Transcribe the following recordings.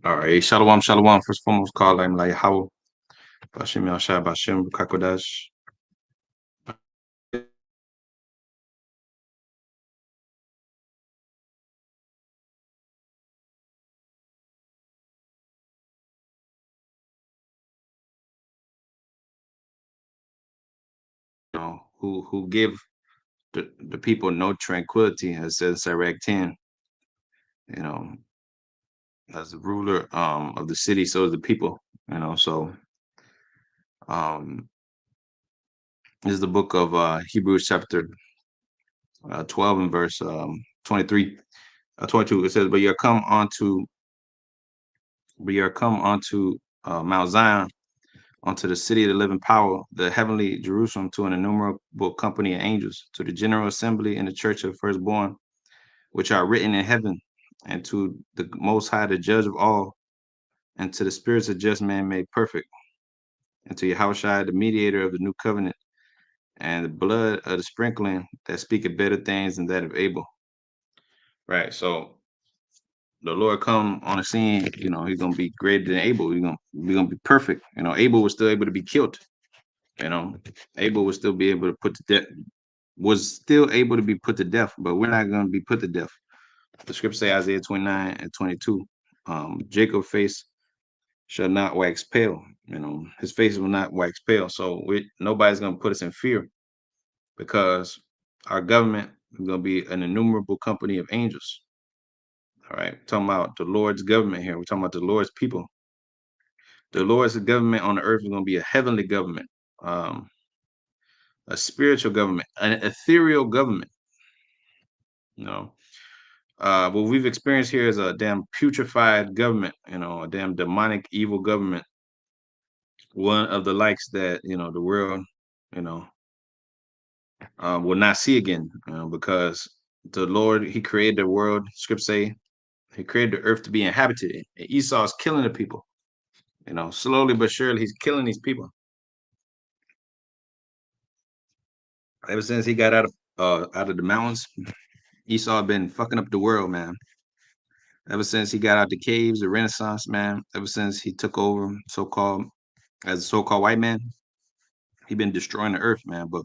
All right, shalom, shalom. First and foremost, call him like how Bashim Yashai Bashim Kakodash. Who give the people no tranquility, as says in Sirach 10, you know, as the ruler of the city, so is the people, So um this is the book of Hebrews chapter 12 and verse 23, 22. It says, but you are come onto Mount Zion, unto the city of the living power, the heavenly Jerusalem, to an innumerable company of angels, to the general assembly in the church of firstborn, which are written in heaven, and to the Most High, the judge of all, and to the spirits of just men made perfect, and to Yahushua, the mediator of the new covenant, and the blood of the sprinkling that speaketh better things than that of Abel. Right. So the Lord come on the scene, he's gonna be greater than Abel. We're gonna be perfect. Abel was still able to be killed. You know, Abel was still be able to put to death, was still able to be put to death, but we're not gonna be put to death. The scripture say Isaiah 29 and 22. Jacob's face shall not wax pale. His face will not wax pale. So nobody's gonna put us in fear because our government is gonna be an innumerable company of angels. All right, we're talking about the Lord's government here. We're talking about the Lord's people. The Lord's government on the earth is gonna be a heavenly government, um, a spiritual government, an ethereal government. You know, what we've experienced here is a damn putrefied government. A damn demonic, evil government. One of the likes that the world, you know, will not see again. Because the Lord, He created the world. Scripts say He created the earth to be inhabited. And Esau is killing the people. Slowly but surely, he's killing these people. Ever since he got out of the mountains, Esau been fucking up the world, man. Ever since he got out the caves, the Renaissance, man. Ever since he took over, as a so-called white man, he been destroying the earth, man. But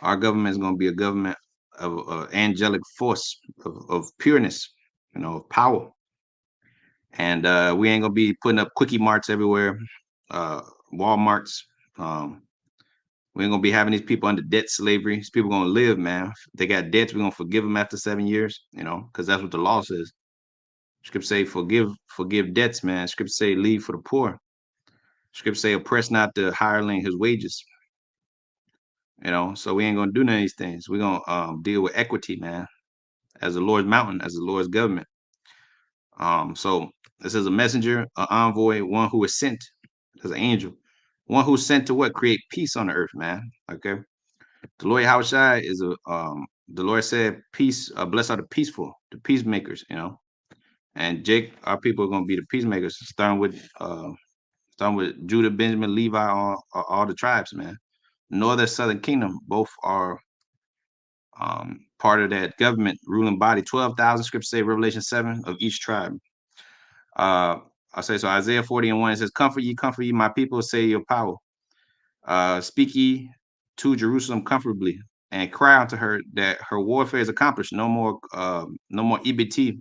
our government is gonna be a government of angelic force, of pureness, of power, and we ain't gonna be putting up quickie marts everywhere, uh, Walmarts. Um, we ain't gonna be having these people under debt slavery. These people gonna live, man. If they got debts, we're gonna forgive them after 7 years, because that's what the law says. Scripture say, forgive debts, man. Scripture say, leave for the poor. Scripture say, oppress not the hireling his wages. So we ain't gonna do none of these things. We're gonna deal with equity, man, as the Lord's mountain, as the Lord's government. So this is a messenger, an envoy, one who is sent as an angel, one who's sent to what? Create peace on the earth, man. Okay. The Lord Yahushua is the Lord said, peace, blessed are the peaceful, the peacemakers. And Jake, our people are gonna be the peacemakers, starting with Judah, Benjamin, Levi, all the tribes, man. Northern Southern Kingdom, both are part of that government ruling body. 12,000 scriptures say Revelation 7 of each tribe. I say so. Isaiah 40 and 1, it says, comfort ye, my people, say your power. Speak ye to Jerusalem comfortably, and cry unto her that her warfare is accomplished. No more EBT,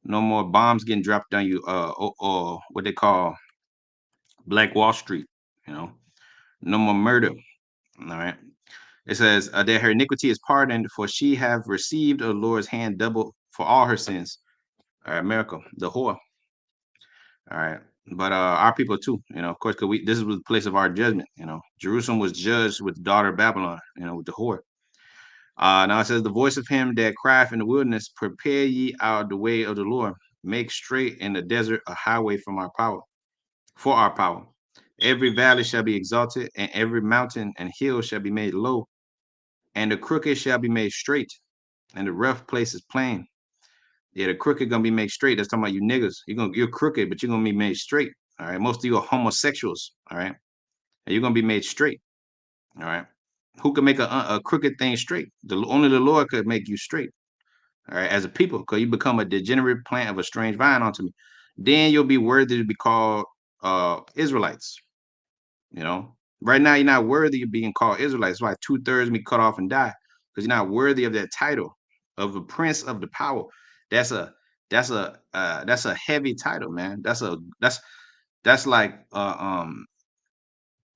no more bombs getting dropped on you, or what they call Black Wall Street. No more murder. All right. It says that her iniquity is pardoned, for she have received the Lord's hand double for all her sins. All right, America, the whore. All right. But our people too, of course, because this is the place of our judgment. Jerusalem was judged with the daughter of Babylon, with the whore. Now it says, the voice of him that crieth in the wilderness, prepare ye out the way of the Lord, make straight in the desert a highway for our power. Every valley shall be exalted, and every mountain and hill shall be made low, and the crooked shall be made straight, and the rough places plain. Yeah, the crooked gonna be made straight. That's talking about you niggas. You're crooked, but you're gonna be made straight. All right. Most of you are homosexuals. All right. And you're gonna be made straight. All right. Who can make a crooked thing straight? Only the Lord could make you straight. All right. As a people, because you become a degenerate plant of a strange vine unto me. then you'll be worthy to be called Israelites. You know, right now you're not worthy of being called Israelites. That's why 2/3 be cut off and die, because you're not worthy of that title of a prince of the power. That's a that's a heavy title, man. That's like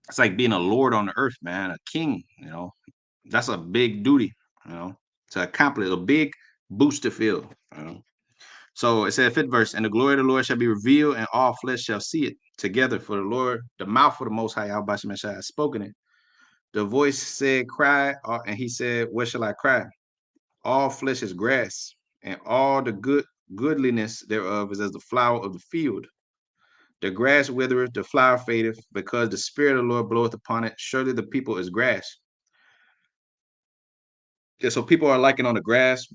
it's like being a lord on the earth, man, a king. You know, that's a big duty. You know, to accomplish a big boost to fill. You know. So it said, fifth verse, and the glory of the Lord shall be revealed, and all flesh shall see it together. For the Lord, the mouth of the Most High, Yahweh Shemashai, has spoken it. The voice said, cry, and he said, where shall I cry? All flesh is grass, and all the goodliness thereof is as the flower of the field. The grass withereth, the flower fadeth, because the Spirit of the Lord bloweth upon it. Surely the people is grass. Yeah, so people are liking on the grass.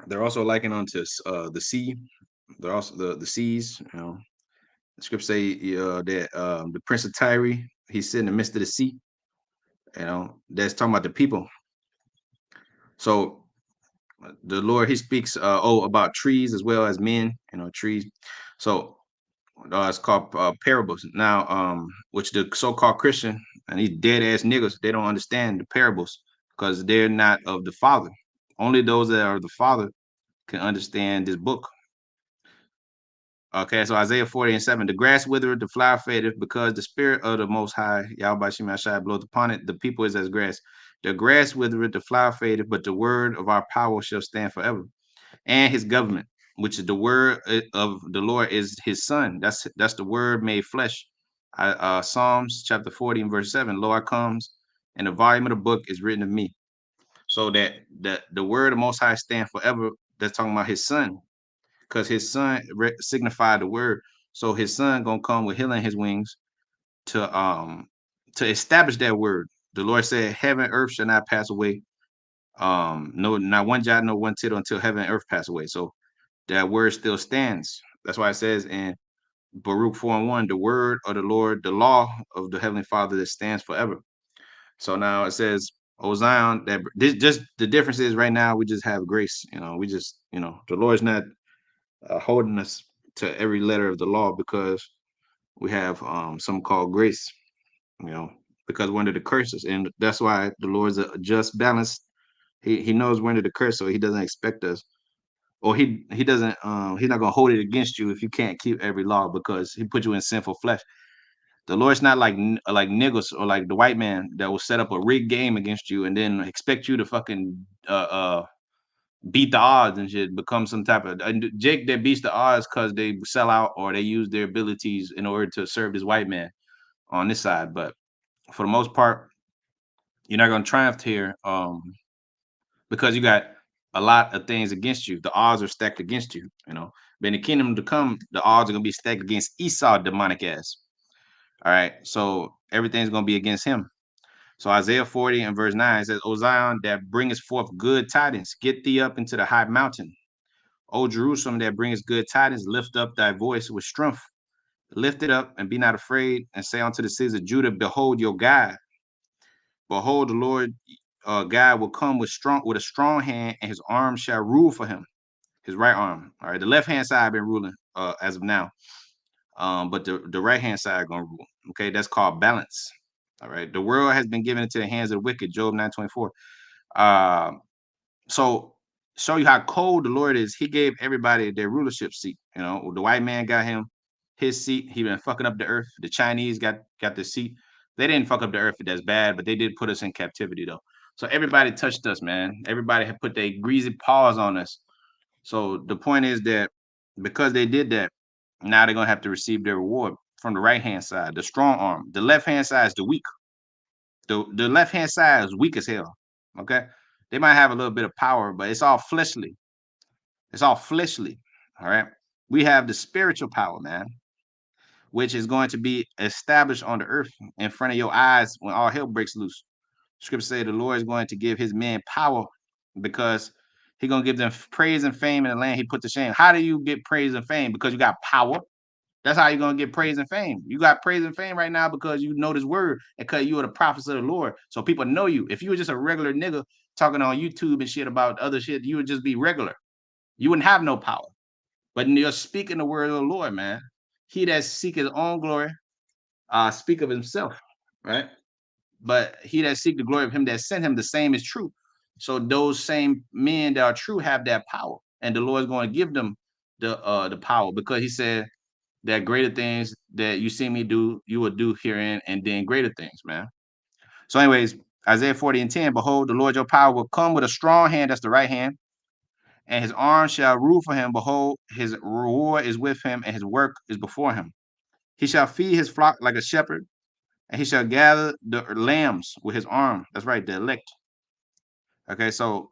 They're also liking onto the sea. They're also the seas. You know, the scripture say that the Prince of Tyre, he's sitting in the midst of the sea. You know, that's talking about the people. So the Lord, he speaks about trees as well as men. You know, trees. So it's called parables. Now, which the so-called Christian and these dead ass niggas, they don't understand the parables because they're not of the Father. Only those that are the Father can understand this book. Okay, so Isaiah 40:7, the grass withereth, the flower fadeth, because the spirit of the Most High, Yahweh Shemashai, bloweth upon it. The people is as grass. The grass withereth, the flower fadeth, but the word of our power shall stand forever. And his government, which is the word of the Lord, is his son. That's the word made flesh. Psalms chapter 40 and verse 7, Lord comes, and the volume of the book is written of me. So that the word of Most High stand forever. That's talking about his son, because his son signified the word. So his son gonna come with healing his wings to establish that word. The Lord said, "Heaven and earth shall not pass away. No, not one jot, no one tittle until heaven and earth pass away." So that word still stands. That's why it says in Baruch 4:1, the word of the Lord, the law of the Heavenly Father that stands forever. So now it says, "O Zion," that this just the difference is right now we just have grace. You know, we just the Lord's not holding us to every letter of the law because we have something called grace, you know, because we're under the curses. And that's why the Lord's a just balance. He knows we're under the curse, so he doesn't expect us. Or he doesn't he's not gonna hold it against you if you can't keep every law because he put you in sinful flesh. The Lord's not like niggas or like the white man that will set up a rigged game against you and then expect you to fucking beat the odds and shit, become some type of Jake that beats the odds because they sell out or they use their abilities in order to serve this white man on this side. But for the most part, you're not gonna triumph here because you got a lot of things against you. The odds are stacked against you, you know. But in the kingdom to come, the odds are gonna be stacked against Esau demonic ass. All right. So everything's gonna be against him. So Isaiah 40 and verse 9 says, O Zion, that bringeth forth good tidings, get thee up into the high mountain. O Jerusalem, that brings good tidings, lift up thy voice with strength. Lift it up and be not afraid, and say unto the cities of Judah, behold your God. Behold, the Lord God will come with a strong hand, and his arm shall rule for him. His right arm. All right. The left hand side been ruling as of now. But the right hand side gonna rule. Okay, that's called balance. All right. The world has been given into the hands of the wicked. Job 9:24. Uh, so show you how cold the Lord is. He gave everybody their rulership seat. You know, the white man got him his seat. He been fucking up the earth. The Chinese got the seat. They didn't fuck up the earth. That's bad, but they did put us in captivity though. So everybody touched us, man. Everybody had put their greasy paws on us. So the point is that because they did that, now they're gonna have to receive their reward from the right hand side, the strong arm. The left hand side is the weak. The left hand side is weak as hell. Okay, they might have a little bit of power, but it's all fleshly. It's all fleshly. All right. We have the spiritual power, man, which is going to be established on the earth in front of your eyes when all hell breaks loose. Scripture say the Lord is going to give his men power because he's gonna give them praise and fame in the land he put to shame. How do you get praise and fame? Because you got power. That's how you're gonna get praise and fame. You got praise and fame right now because you know this word and because you are the prophets of the Lord. So people know you. If you were just a regular nigga talking on YouTube and shit about other shit, you would just be regular. You wouldn't have no power. But you're speaking the word of the Lord, man. He that seek his own glory, speak of himself, right? But he that seek the glory of him that sent him, the same is true. So those same men that are true have that power, and the Lord's going to give them the power, because he said that greater things that you see me do, you will do herein, and then greater things, man. So, anyways, Isaiah 40 and 10, behold, the Lord your power will come with a strong hand, that's the right hand, and his arm shall rule for him. Behold, his reward is with him, and his work is before him. He shall feed his flock like a shepherd, and he shall gather the lambs with his arm. That's right, the elect. Okay, so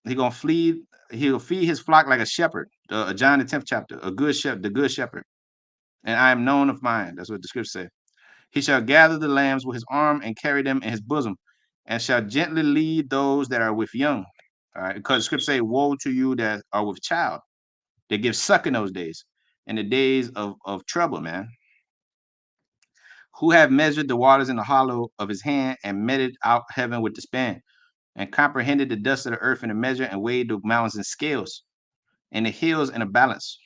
he gonna flee. He'll feed his flock like a shepherd. John the 10th chapter, a good shepherd, the good shepherd. And I am known of mine. That's what the scripture says. He shall gather the lambs with his arm and carry them in his bosom, and shall gently lead those that are with young. All right, because the scripture say, "Woe to you that are with child." They give suck in those days, in the days of trouble, man. Who have measured the waters in the hollow of his hand, and meted out heaven with the span, and comprehended the dust of the earth in a measure, and weighed the mountains in scales, and the hills in a balance.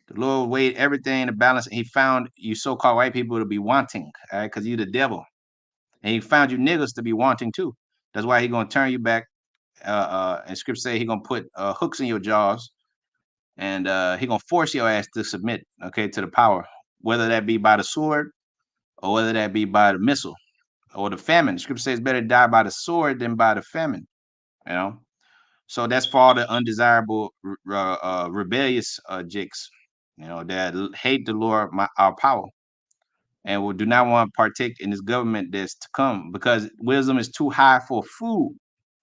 The Lord weighed everything in a balance, and he found you so-called white people to be wanting, all right, because you the devil. And he found you niggas to be wanting too. That's why he gonna turn you back. And scripture say he gonna put hooks in your jaws, and he gonna force your ass to submit, okay, to the power, whether that be by the sword or whether that be by the missile or the famine. The scripture says better die by the sword than by the famine. You know, so that's for all the undesirable, rebellious jakes, you know, that hate the Lord, our power, and will do not want to partake in this government that's to come, because wisdom is too high for food.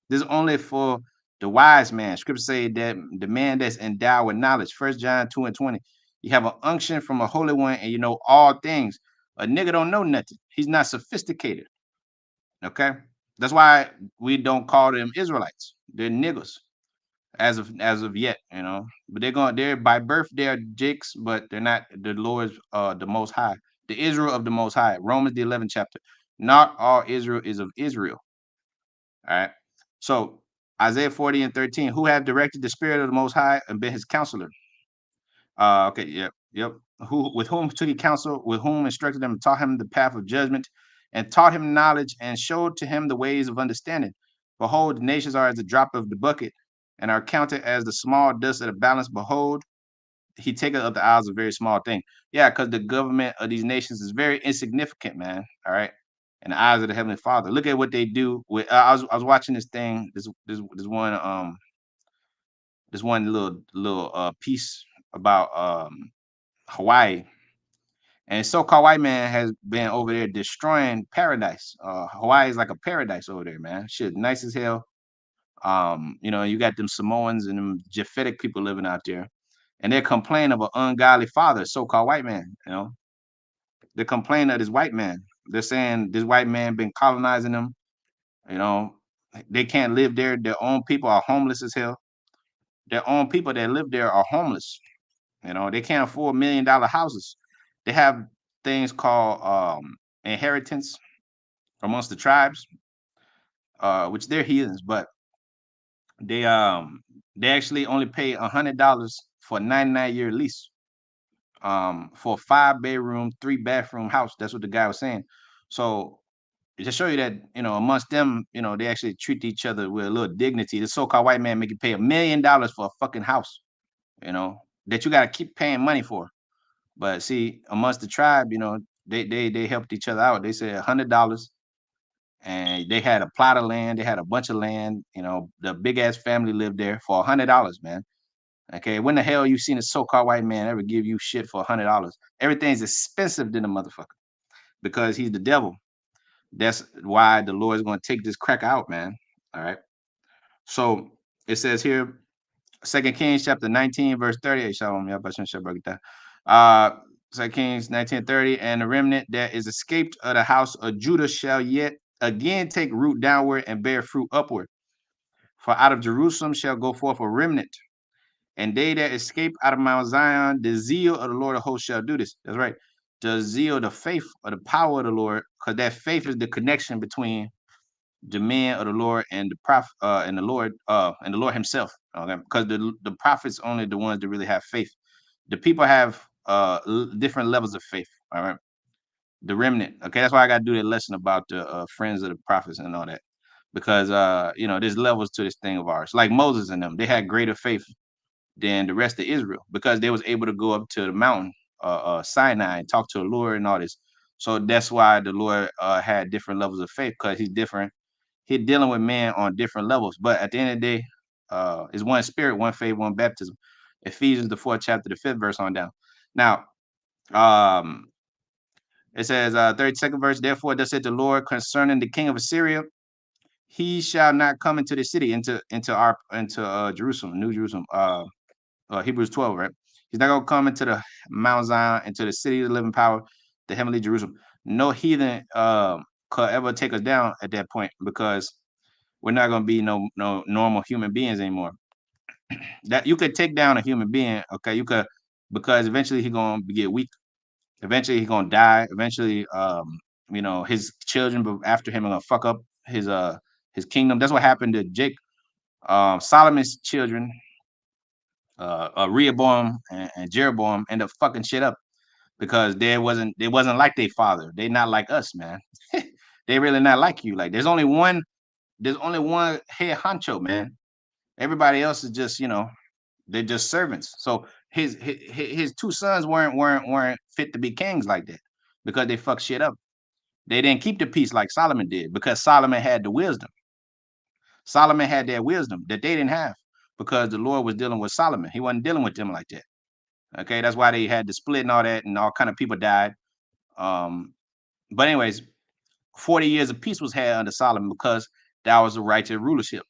This is only for the wise man. Scripture say that the man that's endowed with knowledge. 1 John 2 and 20. You have an unction from a holy one, and you know all things. A nigga don't know nothing. He's not sophisticated. Okay. That's why we don't call them Israelites. They're niggas as of yet, you know. But they're by birth they're jakes, but they're not the Lord's the most high. The Israel of the most high. Romans the 11th chapter. Not all Israel is of Israel. All right. So Isaiah 40 and 13, who have directed the spirit of the most high and been his counselor. Okay, yep. Who with whom took he counsel, with whom instructed him, taught him the path of judgment, and taught him knowledge, and showed to him the ways of understanding. Behold, the nations are as a drop of the bucket, and are counted as the small dust of the balance. Behold, he taketh up the eyes of a very small thing. Yeah, because the government of these nations is very insignificant, man. All right. In the eyes of the Heavenly Father. Look at what they do with I was watching this thing, this one little piece about Hawaii. And so-called white man has been over there destroying paradise. Hawaii is like a paradise over there, man. Shit, nice as hell. You know, you got them Samoans and them Japhetic people living out there, and they're complaining of an ungodly father, so-called white man. You know, they're complaining of this white man. They're saying this white man been colonizing them. You know, they can't live there. Their own people are homeless as hell. Their own people that live there are homeless. You know, they can't afford $1 million houses. They have things called inheritance amongst the tribes, which they're heathens, but they um they actually only pay $100 for a 99-year lease for a 5 bedroom, 3 bathroom house. That's what the guy was saying. So to show you that, you know, amongst them, you know, they actually treat each other with a little dignity. The so-called white man make you pay $1 million for a fucking house, you know, that you got to keep paying money for. But see, amongst the tribe, you know, they helped each other out. They said $100, and they had a plot of land. They had a bunch of land. You know, the big ass family lived there for $100, man. Okay, when the hell you seen a so-called white man ever give you shit for $100? Everything's expensive than a motherfucker because he's the devil. That's why the Lord is going to take this crack out, man. All right. So it says here, 2 Kings chapter 19, verse 38. Shalom, y'all, Bashan Shabbat. 2 Kings 19:30, and the remnant that is escaped of the house of Judah shall yet again take root downward and bear fruit upward. For out of Jerusalem shall go forth a remnant, and they that escape out of Mount Zion, the zeal of the Lord of hosts shall do this. That's right. The zeal, the faith, or the power of the Lord, because that faith is the connection between the man of the Lord and the prophet and the Lord Himself. Okay, because the prophets only the ones that really have faith. the people have different levels of faith. All right, the remnant. Okay, that's why I got to do that lesson about the friends of the prophets and all that, because there's levels to this thing of ours. Like Moses and them, they had greater faith than the rest of Israel because they was able to go up to the mountain, Sinai, and talk to the Lord and all this. So that's why the Lord had different levels of faith because he's different. He's dealing with man on different levels. But at the end of the day, it's one spirit, one faith, one baptism. Ephesians the 4th chapter, the 5th verse on down. Now, um, it says 32nd verse, therefore thus said the Lord concerning the king of Assyria, he shall not come into the city, into Jerusalem, New Jerusalem. Hebrews 12, right? He's not gonna come into the Mount Zion, into the city of the living power, the heavenly Jerusalem. No heathen could ever take us down at that point because we're not gonna be no normal human beings anymore. That you could take down a human being, okay? You could because eventually he's gonna get weak. Eventually he's gonna die. Eventually, his children after him are gonna fuck up his kingdom. That's what happened to Jake. Solomon's children, Rehoboam and Jeroboam, end up fucking shit up because they wasn't like their father. They not like us, man. They really not like you. Like there's only one head honcho, man. Everybody else is just they're just servants. So his two sons weren't fit to be kings like that because they fucked shit up. They didn't keep the peace like Solomon did because Solomon had the wisdom. Solomon had that wisdom that they didn't have because the Lord was dealing with Solomon. He wasn't dealing with them like that. Okay, that's why they had the split and all that, and all kind of people died. But anyways, 40 years of peace was had under Solomon because that was the righteous rulership.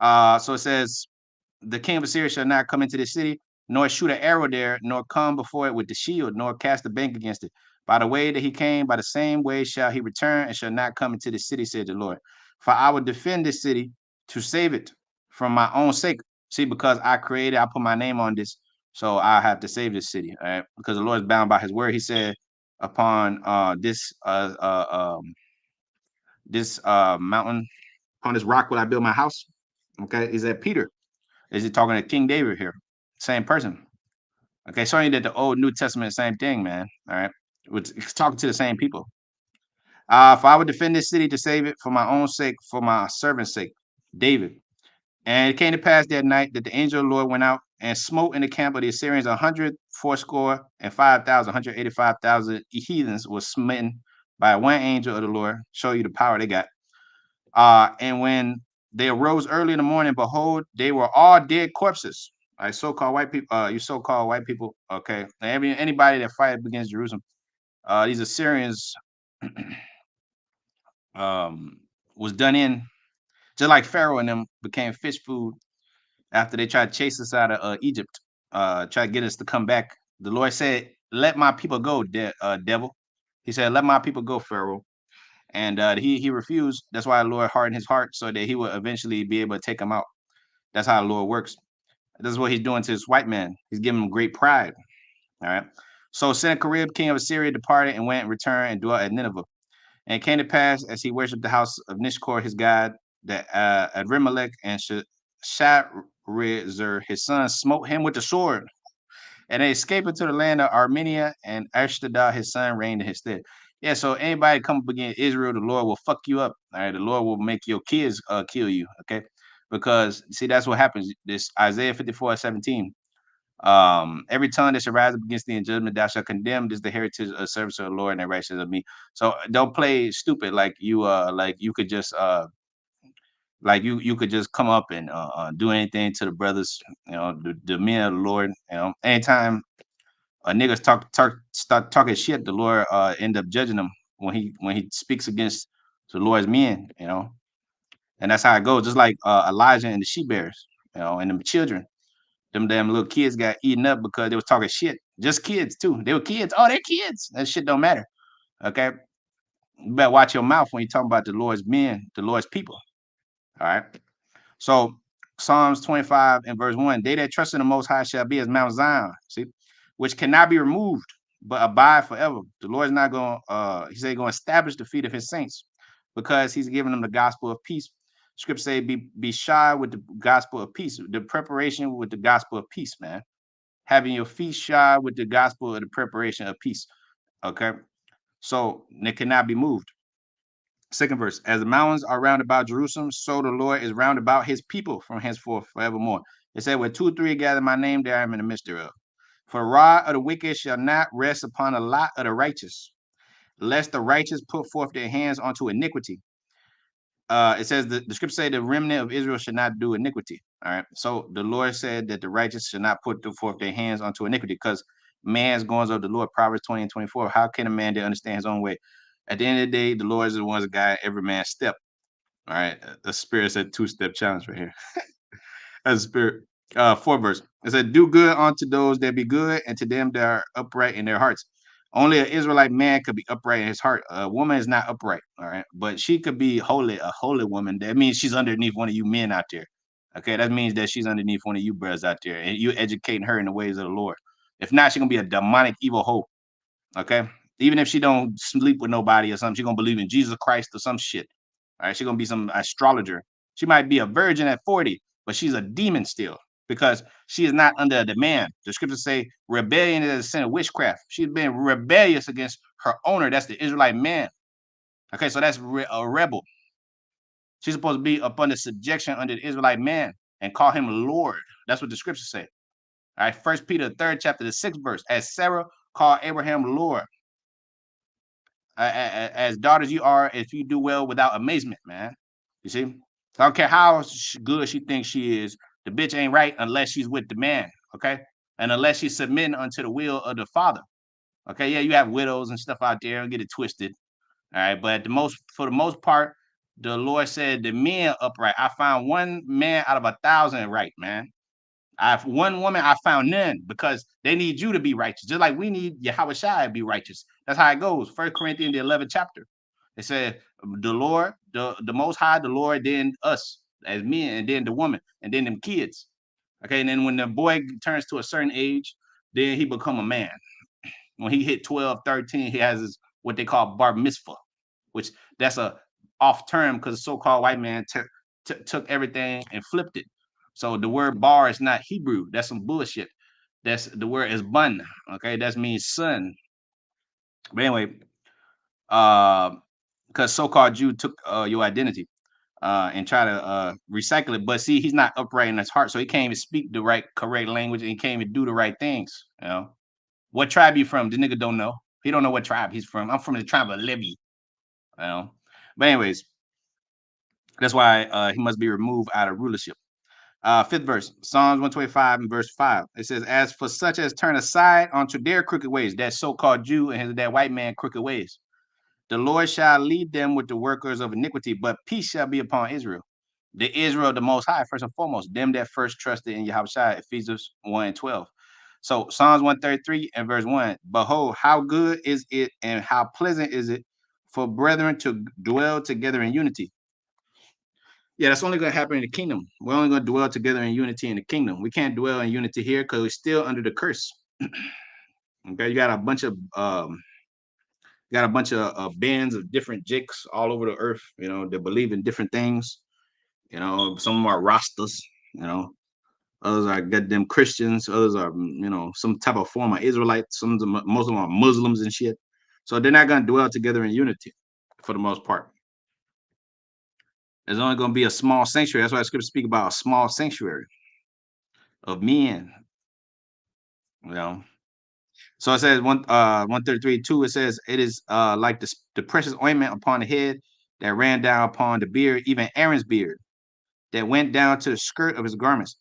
So it says, the king of Assyria shall not come into the city, nor shoot an arrow there, nor come before it with the shield, nor cast a bank against it. By the way that he came, by the same way shall he return, and shall not come into the city, said the Lord. For I will defend this city to save it from my own sake. See, because I created, I put my name on this, so I have to save this city. All right, because the Lord is bound by his word. He said, upon this mountain, upon this rock will I build my house. Okay, is that Peter? Is he talking to King David here? Same person. Okay, showing you that the Old New Testament, same thing, man. All right, it's talking to the same people. For I would defend this city to save it for my own sake, for my servant's sake, David. And it came to pass that night that the angel of the Lord went out and smote in the camp of the Assyrians 185,000, 185,000 heathens was smitten by one angel of the Lord. Show you the power they got. And when they arose early in the morning, behold, they were all dead corpses. All right, so-called white people, you so-called white people, okay. Anybody that fight against Jerusalem, these Assyrians was done in, just like Pharaoh and them became fish food after they tried to chase us out of Egypt, try to get us to come back. The Lord said, "Let my people go, devil." He said, "Let my people go, Pharaoh." And he refused. That's why the Lord hardened his heart so that he would eventually be able to take him out. That's how the Lord works. This is what he's doing to this white man. He's giving him great pride. All right. So Sennacherib, king of Assyria, departed and went and returned and dwelt at Nineveh. And it came to pass as he worshipped the house of Nishkor, his god, that Adremelech and Sharezer, his son, smote him with the sword. And they escaped into the land of Armenia, and Ashtadah, his son, reigned in his stead. Yeah, so anybody come up against Israel, the Lord will fuck you up. All right, the Lord will make your kids kill you. Okay, because see, that's what happens. This Isaiah 54:17. Every tongue that shall rise up against thee in judgment, thou shalt condemn. This is the heritage of service of the Lord and the righteousness of me. So don't play stupid like you could just you could just come up and do anything to the brothers, the men of the Lord. Anytime a niggas start talking shit, the Lord end up judging them when he speaks against the Lord's men, and that's how it goes. Just like Elijah and the she bears, and the children. Them damn little kids got eaten up because they was talking shit. Just kids too. They were kids. Oh, they're kids. That shit don't matter. Okay. You better watch your mouth when you talk about the Lord's men, the Lord's people. All right. So Psalms 25 and verse 1, they that trust in the Most High shall be as Mount Zion, see, which cannot be removed, but abide forever. The Lord's not going he said he's going to establish the feet of his saints because he's giving them the gospel of peace. Scripture say be shy with the gospel of peace, the preparation with the gospel of peace, man. having your feet shod with the gospel of the preparation of peace. Okay. So they cannot be moved. Second verse, as the mountains are round about Jerusalem, so the Lord is round about his people from henceforth forevermore. It said, where 2 or 3 gather my name, there I am in the midst thereof. For the rod of the wicked shall not rest upon the lot of the righteous, lest the righteous put forth their hands unto iniquity. It says the scripture say the remnant of Israel should not do iniquity. All right. So the Lord said that the righteous should not put forth their hands unto iniquity, because man's goings of the Lord, Proverbs 20 and 24. How can a man that understand his own way? At the end of the day, the Lord is the one that guide every man's step. All right. The spirit said 2-step challenge right here. As a spirit. Fourth verse. It said, do good unto those that be good, and to them that are upright in their hearts. Only an Israelite man could be upright in his heart. A woman is not upright, all right, but she could be holy, a holy woman. That means she's underneath one of you men out there. Okay, that means that she's underneath one of you brothers out there, and you educating her in the ways of the Lord. If not, she's gonna be a demonic evil hoe. Okay, even if she don't sleep with nobody or something, she's gonna believe in Jesus Christ or some shit. All right, she's gonna be some astrologer. She might be a virgin at 40, but she's a demon still, because she is not under a demand. The scriptures say rebellion is a sin of witchcraft. She's been rebellious against her owner. That's the Israelite man. Okay, so that's a rebel. She's supposed to be up under subjection under the Israelite man and call him Lord. That's what the scriptures say. All right, First Peter, the 3rd chapter, the 6th verse. As Sarah called Abraham Lord, as daughters you are, if you do well without amazement, man. You see? So I don't care how good she thinks she is, the bitch ain't right unless she's with the man, okay? And unless she's submitting unto the will of the father. Okay, yeah, you have widows and stuff out there, don't get it twisted. All right, but for the most part, the Lord said the men upright. I found one man out of 1,000 right, man. I've one woman, I found none, because they need you to be righteous, just like we need Yahweh Shai to be righteous. That's how it goes. 1 Corinthians, the 11th chapter. It said the Lord, the Most High, the Lord, then us as men, and then the woman, and then them kids. Okay, and then when the boy turns to a certain age, then he become a man. When he hit 12, 13, he has his, what they call bar mitzvah, which that's a off term because the so-called white man took everything and flipped it. So the word bar is not Hebrew. That's some bullshit. That's the word is bun. Okay, that means son. But anyway, because so-called Jew took your identity and try to recycle it. But see, he's not upright in his heart, so he can't even speak the right, correct language, and he can't even do the right things. You know, what tribe you from? The nigga don't know. He don't know what tribe he's from. I'm from the tribe of Levi. You know, but anyways, that's why he must be removed out of rulership. Fifth verse, Psalms 125 and verse 5. It says, as for such as turn aside onto their crooked ways, that so-called Jew and that white man crooked ways, the Lord shall lead them with the workers of iniquity, but peace shall be upon Israel. The Israel, the Most High, first and foremost, them that first trusted in Yahweh Shai, Ephesians 1 and 12. So Psalms 133 and verse 1, behold, how good is it and how pleasant is it for brethren to dwell together in unity. Yeah, that's only going to happen in the kingdom. We're only going to dwell together in unity in the kingdom. We can't dwell in unity here because we're still under the curse. Okay, you got a bunch of bands of different jakes all over the earth. You know, they believe in different things. You know, some of them are Rastas. You know, others are goddamn Christians. Others are, some type of form of Israelites. Most of them are Muslims and shit. So they're not going to dwell together in unity for the most part. There's only going to be a small sanctuary. That's why the scripture speak about a small sanctuary of men. You know. So it says 133:2. It says it is like the precious ointment upon the head that ran down upon the beard, even Aaron's beard, that went down to the skirt of his garments,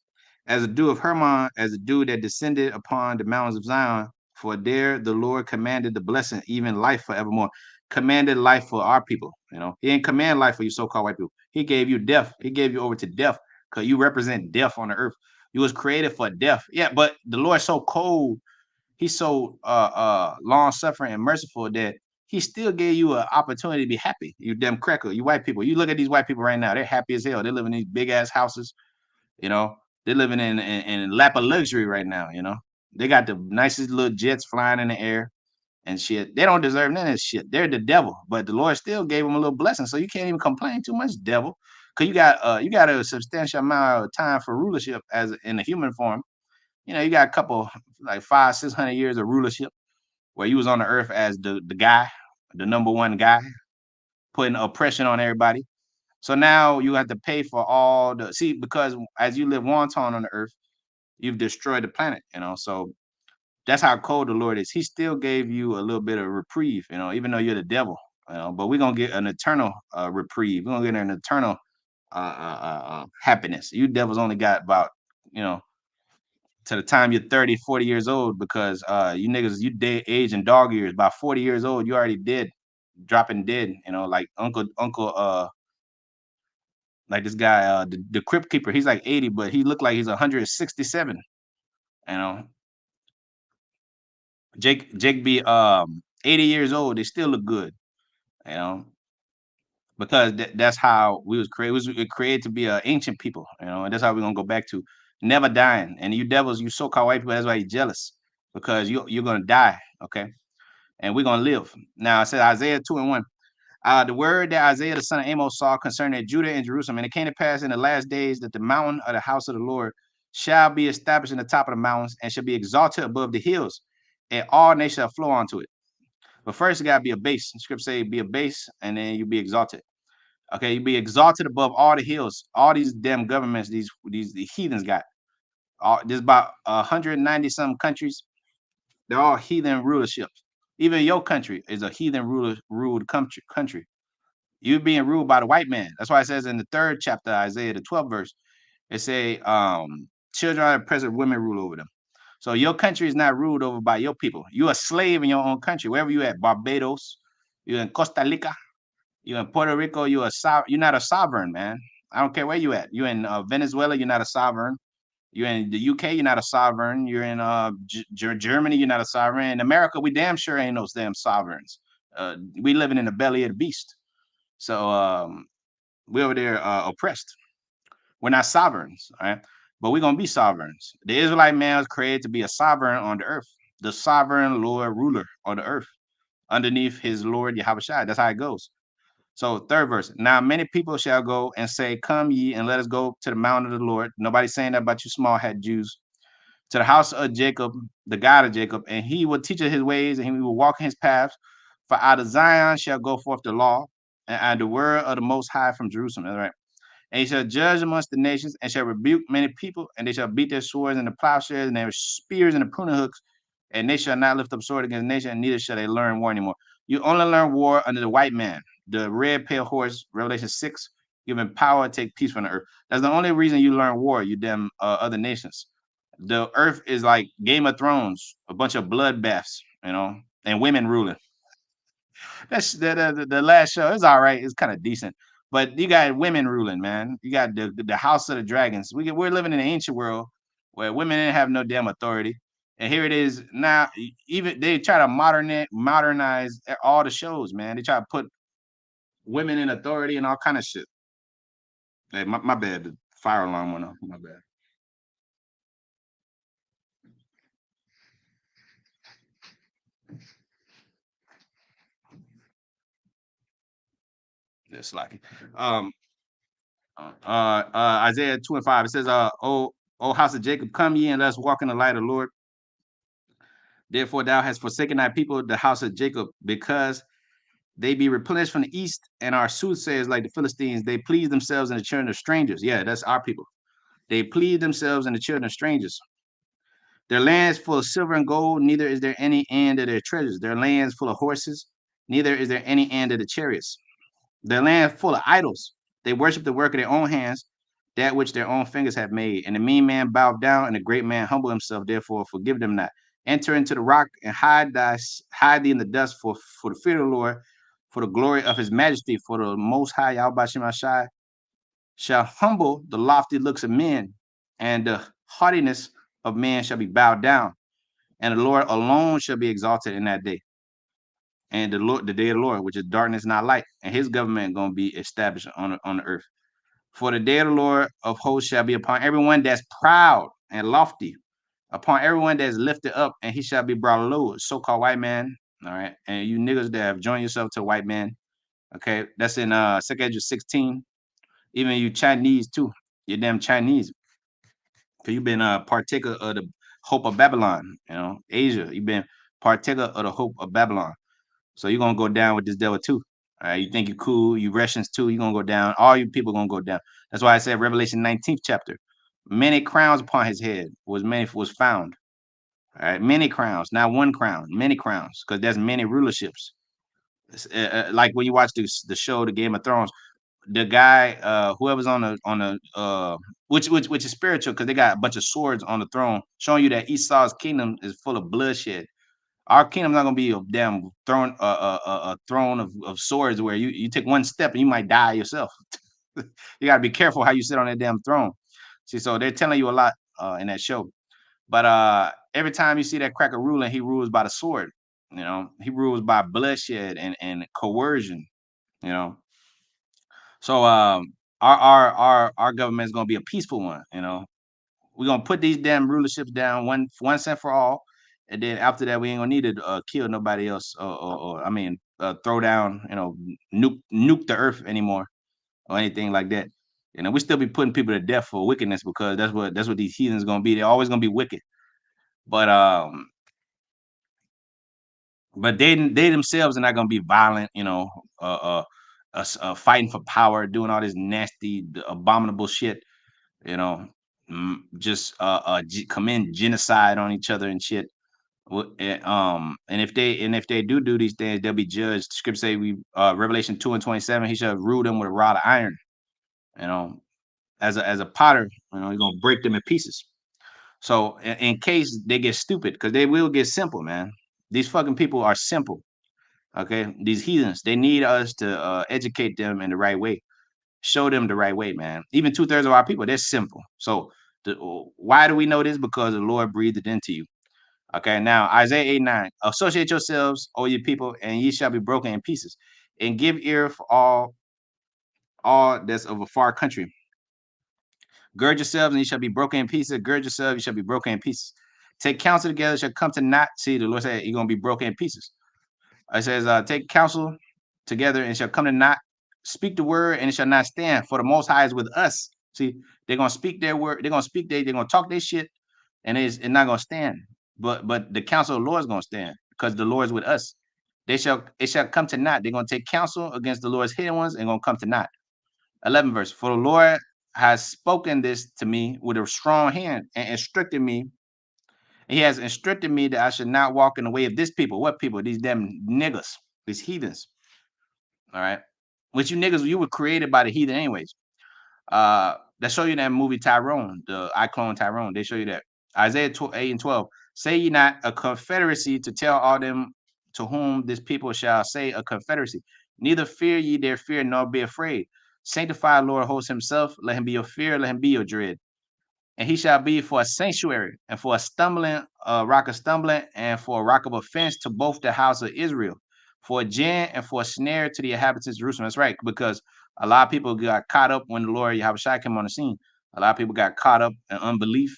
as the dew of Hermon, as the dew that descended upon the mountains of Zion. For there the Lord commanded the blessing, even life forevermore. Commanded life for our people. You know, he didn't command life for you so-called white people. He gave you death. He gave you over to death because you represent death on the earth. You was created for death. Yeah, but the Lord's so cold. He's so long suffering and merciful that he still gave you an opportunity to be happy. You damn cracker, you white people. You look at these white people right now, they're happy as hell. They live in these big ass houses, you know. They're living in lap of luxury right now, you know. They got the nicest little jets flying in the air and shit. They don't deserve none of this shit. They're the devil, but the Lord still gave them a little blessing. So you can't even complain too much, devil. Cause you got a substantial amount of time for rulership as in the human form. you got a couple like 500-600 years of rulership where you was on the earth as the guy, the number one guy, putting oppression on everybody. So now you have to pay for all the see because as you live wanton on the earth, you've destroyed the planet. So that's how cold the Lord is. He still gave you a little bit of reprieve, even though you're the devil. But we're gonna get an eternal reprieve. We're gonna get an eternal happiness. You devils only got about you know to the time you're 30, 40 years old because you niggas you dead age in dog years. By 40 years old, you already dead, dropping dead. Like Uncle like this guy, the Crypt Keeper. He's like 80, but he looked like he's 167. You know, Jake be 80 years old. They still look good. You know, because that's how we was created. We created to be an ancient people. And that's how we're gonna go back to never dying. And you devils, you so-called white people, that's why you're jealous because you're gonna die. Okay, and we're gonna live. Now it says Isaiah 2:1. The word that Isaiah the son of Amos saw concerning Judah and Jerusalem, and it came to pass in the last days that the mountain of the house of the Lord shall be established in the top of the mountains and shall be exalted above the hills, and all nations shall flow onto it. But first, it gotta be a base. The script say be a base, and then you be exalted. Okay, you be exalted above all the hills. All these damn governments, these the heathens got. There's about 190 some countries. They're all heathen rulerships. Even your country is a heathen ruled country. You're being ruled by the white man. That's why it says in the third chapter, Isaiah, the 12th verse, it say, children are oppressed, women rule over them. So your country is not ruled over by your people. You're a slave in your own country, wherever you at, Barbados, you're in Costa Rica, you're in Puerto Rico, you're not a sovereign, man. I don't care where you at. You're in Venezuela, you're not a sovereign. You're in the UK, you're not a sovereign. You're in Germany, you're not a sovereign. In America, we damn sure ain't those damn sovereigns. We living in the belly of the beast. So we over there oppressed. We're not sovereigns, all right? But we're gonna be sovereigns. The Israelite man was created to be a sovereign on the earth, the sovereign Lord ruler on the earth, underneath his Lord Yahushua. That's how it goes. So third verse. Now many people shall go and say, "Come ye and let us go to the mountain of the Lord." Nobody's saying that about you small hat Jews. To the house of Jacob, the God of Jacob, and he will teach us his ways, and he will walk in his paths. For out of Zion shall go forth the law, and the word of the Most High from Jerusalem. All right. And he shall judge amongst the nations, and shall rebuke many people, and they shall beat their swords and the plowshares and their spears and the pruning hooks, and they shall not lift up sword against nation, and neither shall they learn war anymore. You only learn war under the white man, the red pale horse, Revelation 6, giving power to take peace from the earth. That's the only reason you learn war, you damn other nations. The earth is like Game of Thrones, a bunch of bloodbaths, and women ruling. That's the last show. It's all right. It's kind of decent, but you got women ruling, man. You got the House of the Dragons. We're living in an ancient world where women didn't have no damn authority, and here it is now. Even they try to modernize all the shows, man. They try to put women in authority and all kind of shit. Hey, my bad. The fire alarm went off. My bad. Just like it. Isaiah 2:5. It says, "O house of Jacob, come ye and let us walk in the light of the Lord. Therefore, thou hast forsaken thy people, the house of Jacob, because they be replenished from the east, and our soothsayers, like the Philistines, they please themselves in the children of strangers." Yeah, that's our people. They please themselves in the children of strangers. Their lands full of silver and gold, neither is there any end of their treasures. Their lands full of horses, neither is there any end of the chariots. Their land full of idols. They worship the work of their own hands, that which their own fingers have made. And the mean man bowed down, and the great man humbled himself. Therefore, forgive them not. Enter into the rock and hide thee in the dust for the fear of the Lord, for the glory of his majesty, for the most high Yahweh Shemashai shall humble the lofty looks of men, and the haughtiness of men shall be bowed down, and the Lord alone shall be exalted in that day. And the day of the Lord, which is darkness, not light, and his government gonna be established on the earth. For the day of the Lord of hosts shall be upon everyone that's proud and lofty, upon everyone that's lifted up, and he shall be brought low. So-called white man, all right, and you niggas that have joined yourself to white man, okay, that's in 2 16. Even you Chinese too, you damn Chinese, because you've been a partaker of the hope of Babylon. Asia, you've been partaker of the hope of Babylon. So you're gonna go down with this devil too. All right, you think you're cool, you Russians too, you're gonna go down. All you people gonna go down. That's why I said Revelation 19th chapter. Many crowns upon his head was found. All right, many crowns, not one crown, many crowns, because there's many rulerships. Like when you watch the show, the Game of Thrones, the guy, whoever's on the which is spiritual because they got a bunch of swords on the throne, showing you that Esau's kingdom is full of bloodshed. Our kingdom's not gonna be a damn throne, a throne of swords where you take one step and you might die yourself. You gotta be careful how you sit on that damn throne. See, so they're telling you a lot in that show. But every time you see that cracker ruling, he rules by the sword. He rules by bloodshed and coercion. You know, so our government is gonna be a peaceful one. We're gonna put these damn rulerships down one cent for all, and then after that, we ain't gonna need to kill nobody else, or I mean, throw down, nuke the earth anymore or anything like that. We still be putting people to death for wickedness because that's what these heathens gonna be. They're always gonna be wicked, but they themselves are not gonna be violent. Fighting for power, doing all this nasty, abominable shit. You know, just commit genocide on each other and shit. And if they do these things, they'll be judged. Scripture say Revelation 2:27, he shall rule them with a rod of iron. You know, as a potter, he's gonna break them in pieces. So in case they get stupid, because they will get simple, man. These fucking people are simple. Okay, these heathens, they need us to educate them in the right way, show them the right way, man. Even 2/3 of our people, they're simple. So why do we know this? Because the Lord breathed it into you. Okay, now Isaiah 8:9. Associate yourselves, O ye people, and ye shall be broken in pieces, and give ear for all that's of a far country. Gird yourselves, and ye shall be broken in pieces. Gird yourselves, you shall be broken in pieces. Take counsel together, shall come to naught. See, the Lord said you're gonna be broken in pieces. It says, take counsel together and shall come to naught. Speak the word and it shall not stand. For the Most High is with us. See, they're gonna speak their word. They're gonna talk their shit, and it's not gonna stand. But the counsel of the Lord is gonna stand because the Lord is with us. It shall come to naught. They're gonna take counsel against the Lord's hidden ones and gonna come to naught. 11 verse. For the Lord has spoken this to me with a strong hand and instructed me. He has instructed me that I should not walk in the way of this people. What people? These damn niggas, these heathens. All right. Which you niggas, you were created by the heathen anyways. They show you that movie Tyrone, the I Clone Tyrone. They show you that. Isaiah 8:12. Say ye not a confederacy to tell all them to whom this people shall say a confederacy. Neither fear ye their fear, nor be afraid. Sanctify Lord host himself. Let him be your fear, let him be your dread. And he shall be for a sanctuary and for a stumbling, rock of stumbling, and for a rock of offense to both the house of Israel, for a gin and for a snare to the inhabitants of Jerusalem. That's right, because a lot of people got caught up when the Lord Yahushua came on the scene. A lot of people got caught up in unbelief,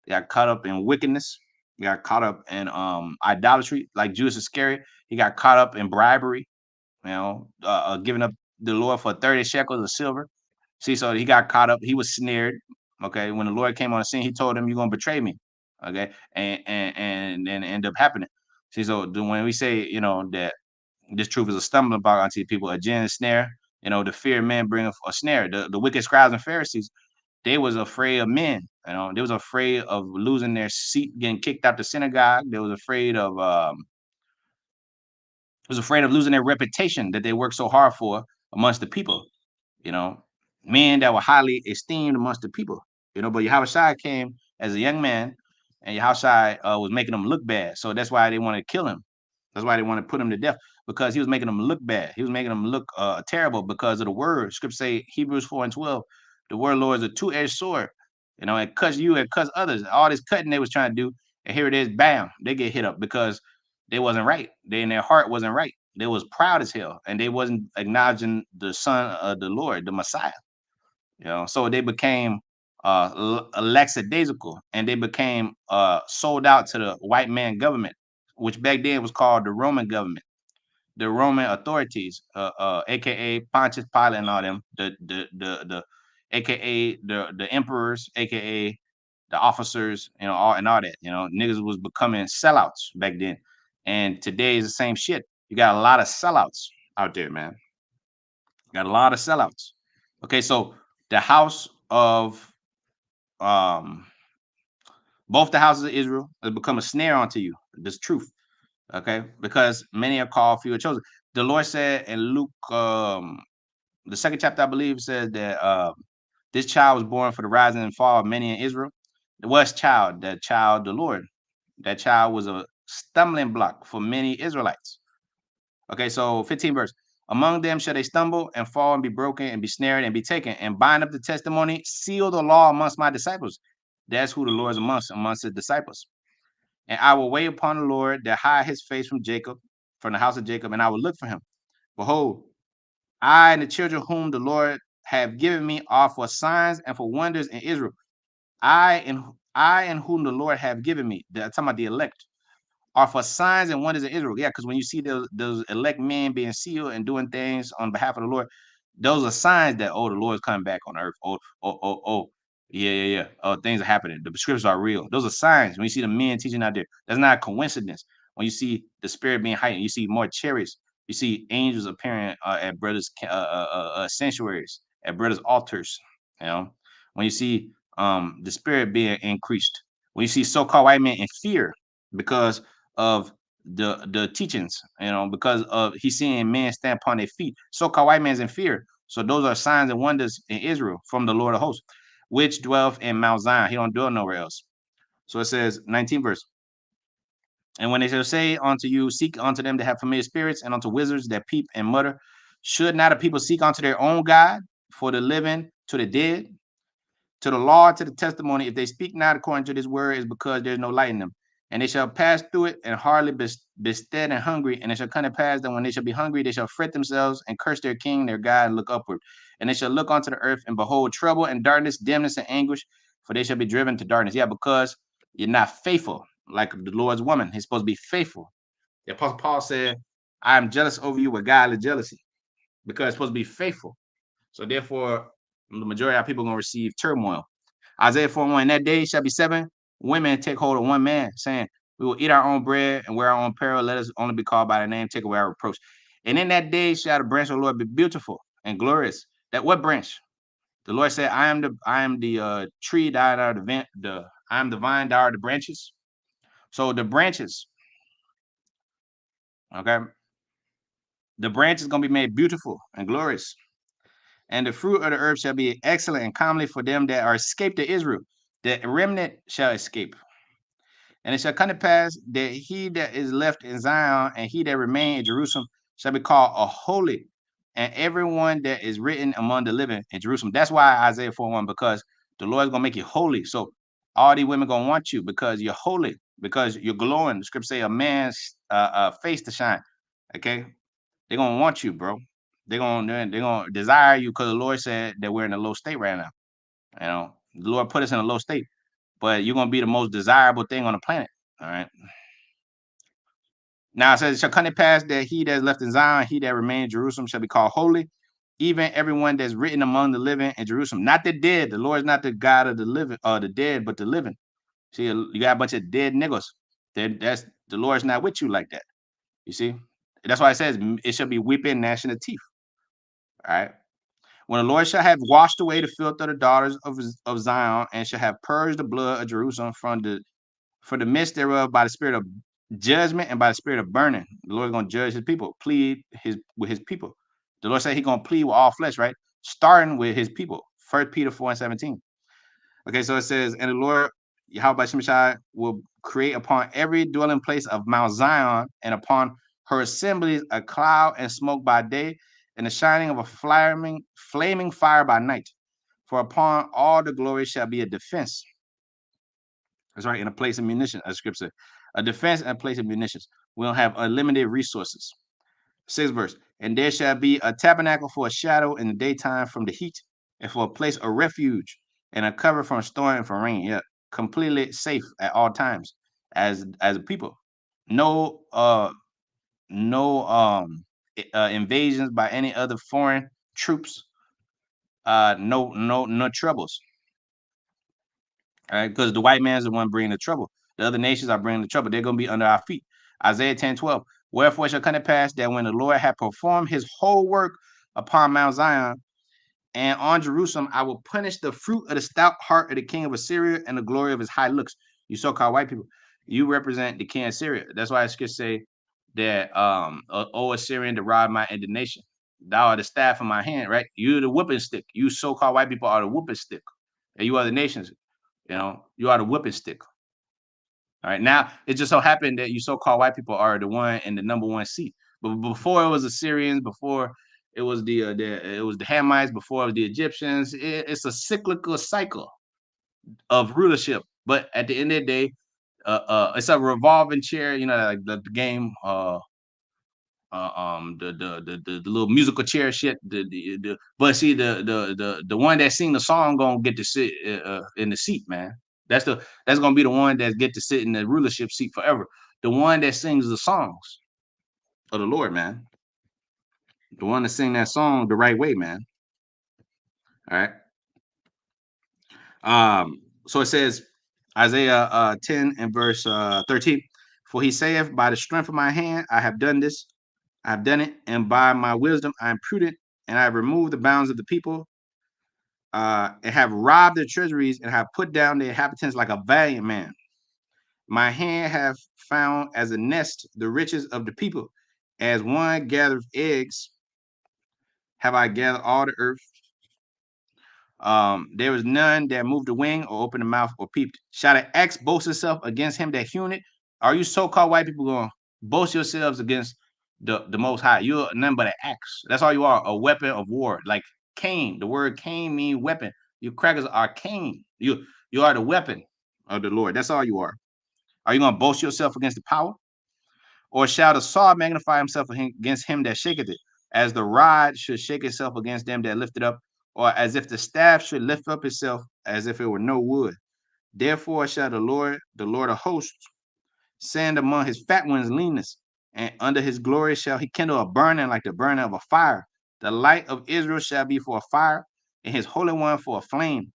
they got caught up in wickedness, they got caught up in idolatry, like Judas Iscariot. He got caught up in bribery, giving up the Lord for 30 shekels of silver. See, so he got caught up. He was snared. Okay, when the Lord came on the scene, he told him, "You're gonna betray me." Okay, and end up happening. See, so when we say, that this truth is a stumbling block unto people, a gin snare, the fear of men bring a snare. The wicked scribes and Pharisees, they was afraid of men. They was afraid of losing their seat, getting kicked out the synagogue. They was afraid of losing their reputation that they worked so hard for amongst the people. you know, Men that were highly esteemed amongst the people. But Yahushua came as a young man, and Yahushua was making them look bad. So that's why they wanted to kill him. That's why they wanted to put him to death, because he was making them look bad. He was making them look terrible because of the word. Scripture say Hebrews 4:12, the word of the Lord is a two-edged sword. It cuts you and cuts others. All this cutting they was trying to do, and here it is, bam, they get hit up because they wasn't right. They in their heart wasn't right. They was proud as hell, and they wasn't acknowledging the Son of the Lord, the Messiah. So they became lackadaisical, and they became sold out to the white man government, which back then was called the Roman government, the Roman authorities, aka Pontius Pilate and all them, the aka the emperors, aka the officers, all that. Niggas was becoming sellouts back then, and today is the same shit. You got a lot of sellouts out there, man. Got a lot of sellouts. Okay, so the house of um both the houses of Israel has become a snare unto you. This truth. Okay, because many are called, few are chosen. The Lord said in Luke, the second chapter, I believe, says that this child was born for the rising and fall of many in Israel. The was child, that child, the Lord. That child was a stumbling block for many Israelites. Okay, so 15 verse. Among them shall they stumble and fall and be broken and be snared and be taken and bind up the testimony, seal the law amongst my disciples. That's who the Lord is amongst his disciples. And I will wait upon the Lord that hide his face from Jacob, from the house of Jacob, and I will look for him. Behold, I and the children whom the Lord have given me are for signs and for wonders in Israel. I and whom the Lord have given me. That's talking about the elect are for signs and wonders in Israel. Yeah, because when you see those elect men being sealed and doing things on behalf of the Lord, those are signs that the Lord is coming back on earth. Yeah. Oh, things are happening. The scriptures are real. Those are signs. When you see the men teaching out there, that's not a coincidence. When you see the spirit being heightened, you see more chariots. You see angels appearing at brothers' sanctuaries, at brothers' altars. You know, when you see the spirit being increased, when you see so-called white men in fear because of the teachings, because of he's seeing men stand upon their feet. So-called white man's in fear. So those are signs and wonders in Israel from the Lord of hosts, which dwelleth in Mount Zion. He don't dwell nowhere else. So it says, 19 verse. And when they shall say unto you, seek unto them that have familiar spirits, and unto wizards that peep and mutter, should not a people seek unto their own God, for the living to the dead? To the law, to the testimony, if they speak not according to this word, is because there's no light in them. And they shall pass through it and hardly be stead and hungry. And it shall come to pass that when they shall be hungry, they shall fret themselves and curse their king, their God, and look upward. And they shall look unto the earth and behold trouble and darkness, dimness and anguish, for they shall be driven to darkness. Yeah, because you're not faithful like the Lord's woman. He's supposed to be faithful. The Apostle Paul said, I am jealous over you with godly jealousy, because it's supposed to be faithful. So therefore, the majority of people are going to receive turmoil. Isaiah 4:1, in that day shall be 7 women take hold of one man, saying, we will eat our own bread and wear our own apparel. Let us only be called by the name, take away our reproach. And in that day shall the branch of the Lord be beautiful and glorious. That what branch? The Lord said, I am the tree, thou art I am the vine, thou art the branches. So the branches, okay, the branch is going to be made beautiful and glorious. And the fruit of the earth shall be excellent and comely for them that are escaped to Israel. The remnant shall escape. And it shall come to pass that he that is left in Zion and he that remain in Jerusalem shall be called a holy, and everyone that is written among the living in Jerusalem. That's why Isaiah 4:1, because the Lord is going to make you holy. So all these women going to want you because you're holy, because you're glowing. The scripture say a man's face to shine. Okay? They're going to want you, bro. They're going to desire you, because the Lord said that we're in a low state right now. The Lord put us in a low state, but you're going to be the most desirable thing on the planet. All right. Now it says, it shall come to pass that he that is left in Zion, he that remains in Jerusalem shall be called holy, even everyone that's written among the living in Jerusalem. Not the dead. The Lord is not the God of the living or the dead, but the living. See, you got a bunch of dead niggas. That's the Lord's not with you like that. You see? That's why it says it shall be weeping, gnashing of teeth. All right. When the Lord shall have washed away the filth of the daughters of Zion, and shall have purged the blood of Jerusalem for the midst thereof by the spirit of judgment and by the spirit of burning. The Lord is going to judge his people, plead with his people. The Lord said he's going to plead with all flesh, right? Starting with his people. 1 Peter 4:17. Okay, so it says, and the Lord, Yahweh Shemashai, will create upon every dwelling place of Mount Zion and upon her assemblies a cloud and smoke by day, and the shining of a flaming fire by night. For upon all the glory shall be a defense. That's right, in a place of munitions, as scripture, a defense and a place of munitions. We don't have unlimited resources. 6th verse, and there shall be a tabernacle for a shadow in the daytime from the heat, and for a place of refuge, and a cover from storm and from rain. Yeah, completely safe at all times as a people. No invasions by any other foreign troops. No troubles. All right, because the white man's the one bringing the trouble. The other nations are bringing the trouble. They're going to be under our feet. Isaiah 10:12. Wherefore it shall come to pass that when the Lord had performed his whole work upon Mount Zion and on Jerusalem, I will punish the fruit of the stout heart of the king of Assyria and the glory of his high looks. You so-called white people, you represent the king of Syria. That's why it's going to say that, O Assyrian, to rob my indignation. Thou art the staff of my hand, right? You the whipping stick. You so-called white people are the whipping stick. And you other nations, you are the whipping stick. All right. Now it just so happened that you so-called white people are the one in the number one seat. But before it was the Syrians, before it was the Hamites, before it was the Egyptians. It's a cyclical cycle of rulership. But at the end of the day, it's a revolving chair. You know, like the game. The little musical chair shit. But see the one that sing the song gonna get to sit in the seat, man. That's gonna be the one that get to sit in the rulership seat forever. The one that sings the songs of the Lord, man. The one that sing that song the right way, man. All right. So it says Isaiah 10 and verse 13. For he saith, by the strength of my hand I have done this, I have done it, and by my wisdom I am prudent, and I have removed the bounds of the people, and have robbed their treasuries, and have put down the inhabitants like a valiant man. My hand have found as a nest the riches of the people. As one gathers eggs, have I gathered all the earth. There was none that moved a wing or opened a mouth or peeped. Shall an axe boast itself against him that hewn it? Are you so-called white people going to boast yourselves against the Most High? You're nothing but an axe. That's all you are, a weapon of war. Like Cain, the word Cain means weapon. You crackers are Cain. You are the weapon of the Lord. That's all you are. Are you going to boast yourself against the power? Or shall the saw magnify himself against him that shaketh it, as the rod should shake itself against them that lift it up, or as if the staff should lift up itself as if it were no wood? Therefore shall the Lord of hosts, send among his fat ones leanness, and under his glory shall he kindle a burning like the burning of a fire. The light of Israel shall be for a fire, and his Holy One for a flame,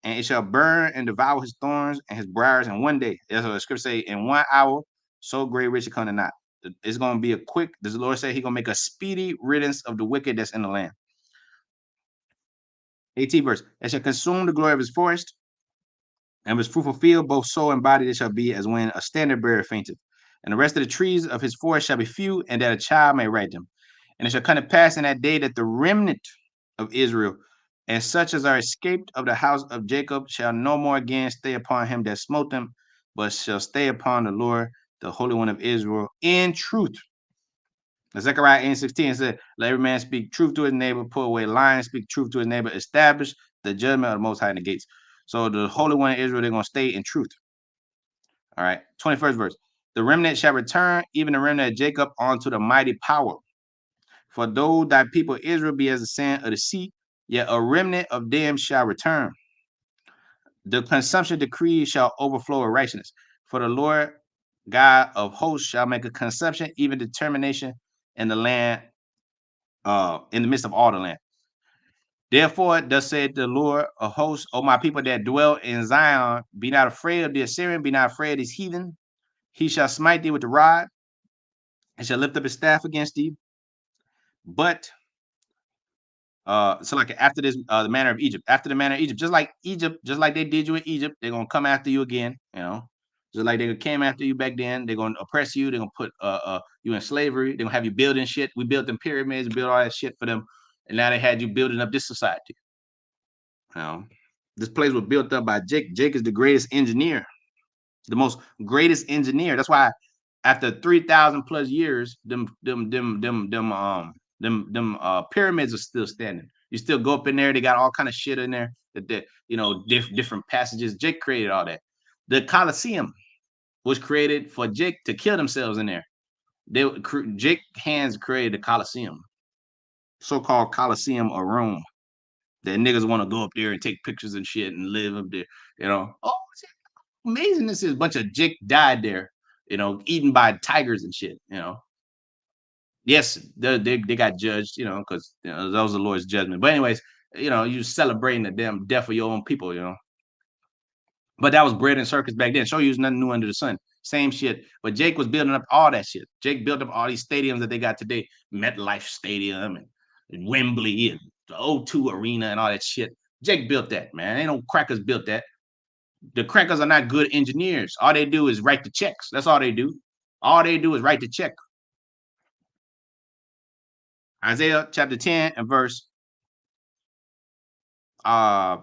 and it shall burn and devour his thorns and his briars in one day. That's what the scripture say, in 1 hour, so great rich it come to not. It's going to be a quick, does the Lord say he going to make a speedy riddance of the wicked that's in the land. 18th verse, it shall consume the glory of his forest, and of his fruitful field, both soul and body, it shall be as when a standard bearer fainteth. And the rest of the trees of his forest shall be few, and that a child may write them. And it shall come to pass in that day that the remnant of Israel, and such as are escaped of the house of Jacob, shall no more again stay upon him that smote them, but shall stay upon the Lord, the Holy One of Israel, in truth. Zechariah 8:16 said, let every man speak truth to his neighbor, put away lying, speak truth to his neighbor, establish the judgment of the Most High in the gates. So the Holy One of Israel, they're going to stay in truth. All right, 21st verse. The remnant shall return, even the remnant of Jacob, unto the mighty power. For though thy people Israel be as the sand of the sea, yet a remnant of them shall return. The consumption decree shall overflow with righteousness. For the Lord God of hosts shall make a consumption, even determination in the land, in the midst of all the land. Therefore, thus said the Lord of hosts, O my people that dwell in Zion, be not afraid of the Assyrian, be not afraid of these heathen. He shall smite thee with the rod, and shall lift up his staff against thee. But so like after this, the manner of Egypt, after the manner of Egypt, just like they did you in Egypt, they're gonna come after you again, just like they came after you back then. They're gonna oppress you. They're gonna put you in slavery. They're gonna have you building shit. We built them pyramids, built all that shit for them, and now they had you building up this society. You know, this place was built up by Jake. Jake is the greatest engineer, the most greatest engineer. That's why after 3,000 plus years, them pyramids are still standing. You still go up in there, they got all kind of shit in there that different passages. Jake created all that. The Colosseum was created for Jake to kill themselves in there. Jake hands created the Colosseum, so-called Colosseum of Rome. That niggas want to go up there and take pictures and shit and live up there. Oh, amazing this is. A bunch of Jake died there, eaten by tigers and shit. Yes, they got judged, because that was the Lord's judgment. But anyways, you celebrating the damn death of your own people. But that was bread and circus back then. Show you, was nothing new under the sun. Same shit. But Jake was building up all that shit. Jake built up all these stadiums that they got today, MetLife Stadium and Wembley and the O2 Arena and all that shit. Jake built that, man. Ain't no crackers built that. The crackers are not good engineers. All they do is write the checks. That's all they do. All they do is write the check. Isaiah chapter 10 and verse uh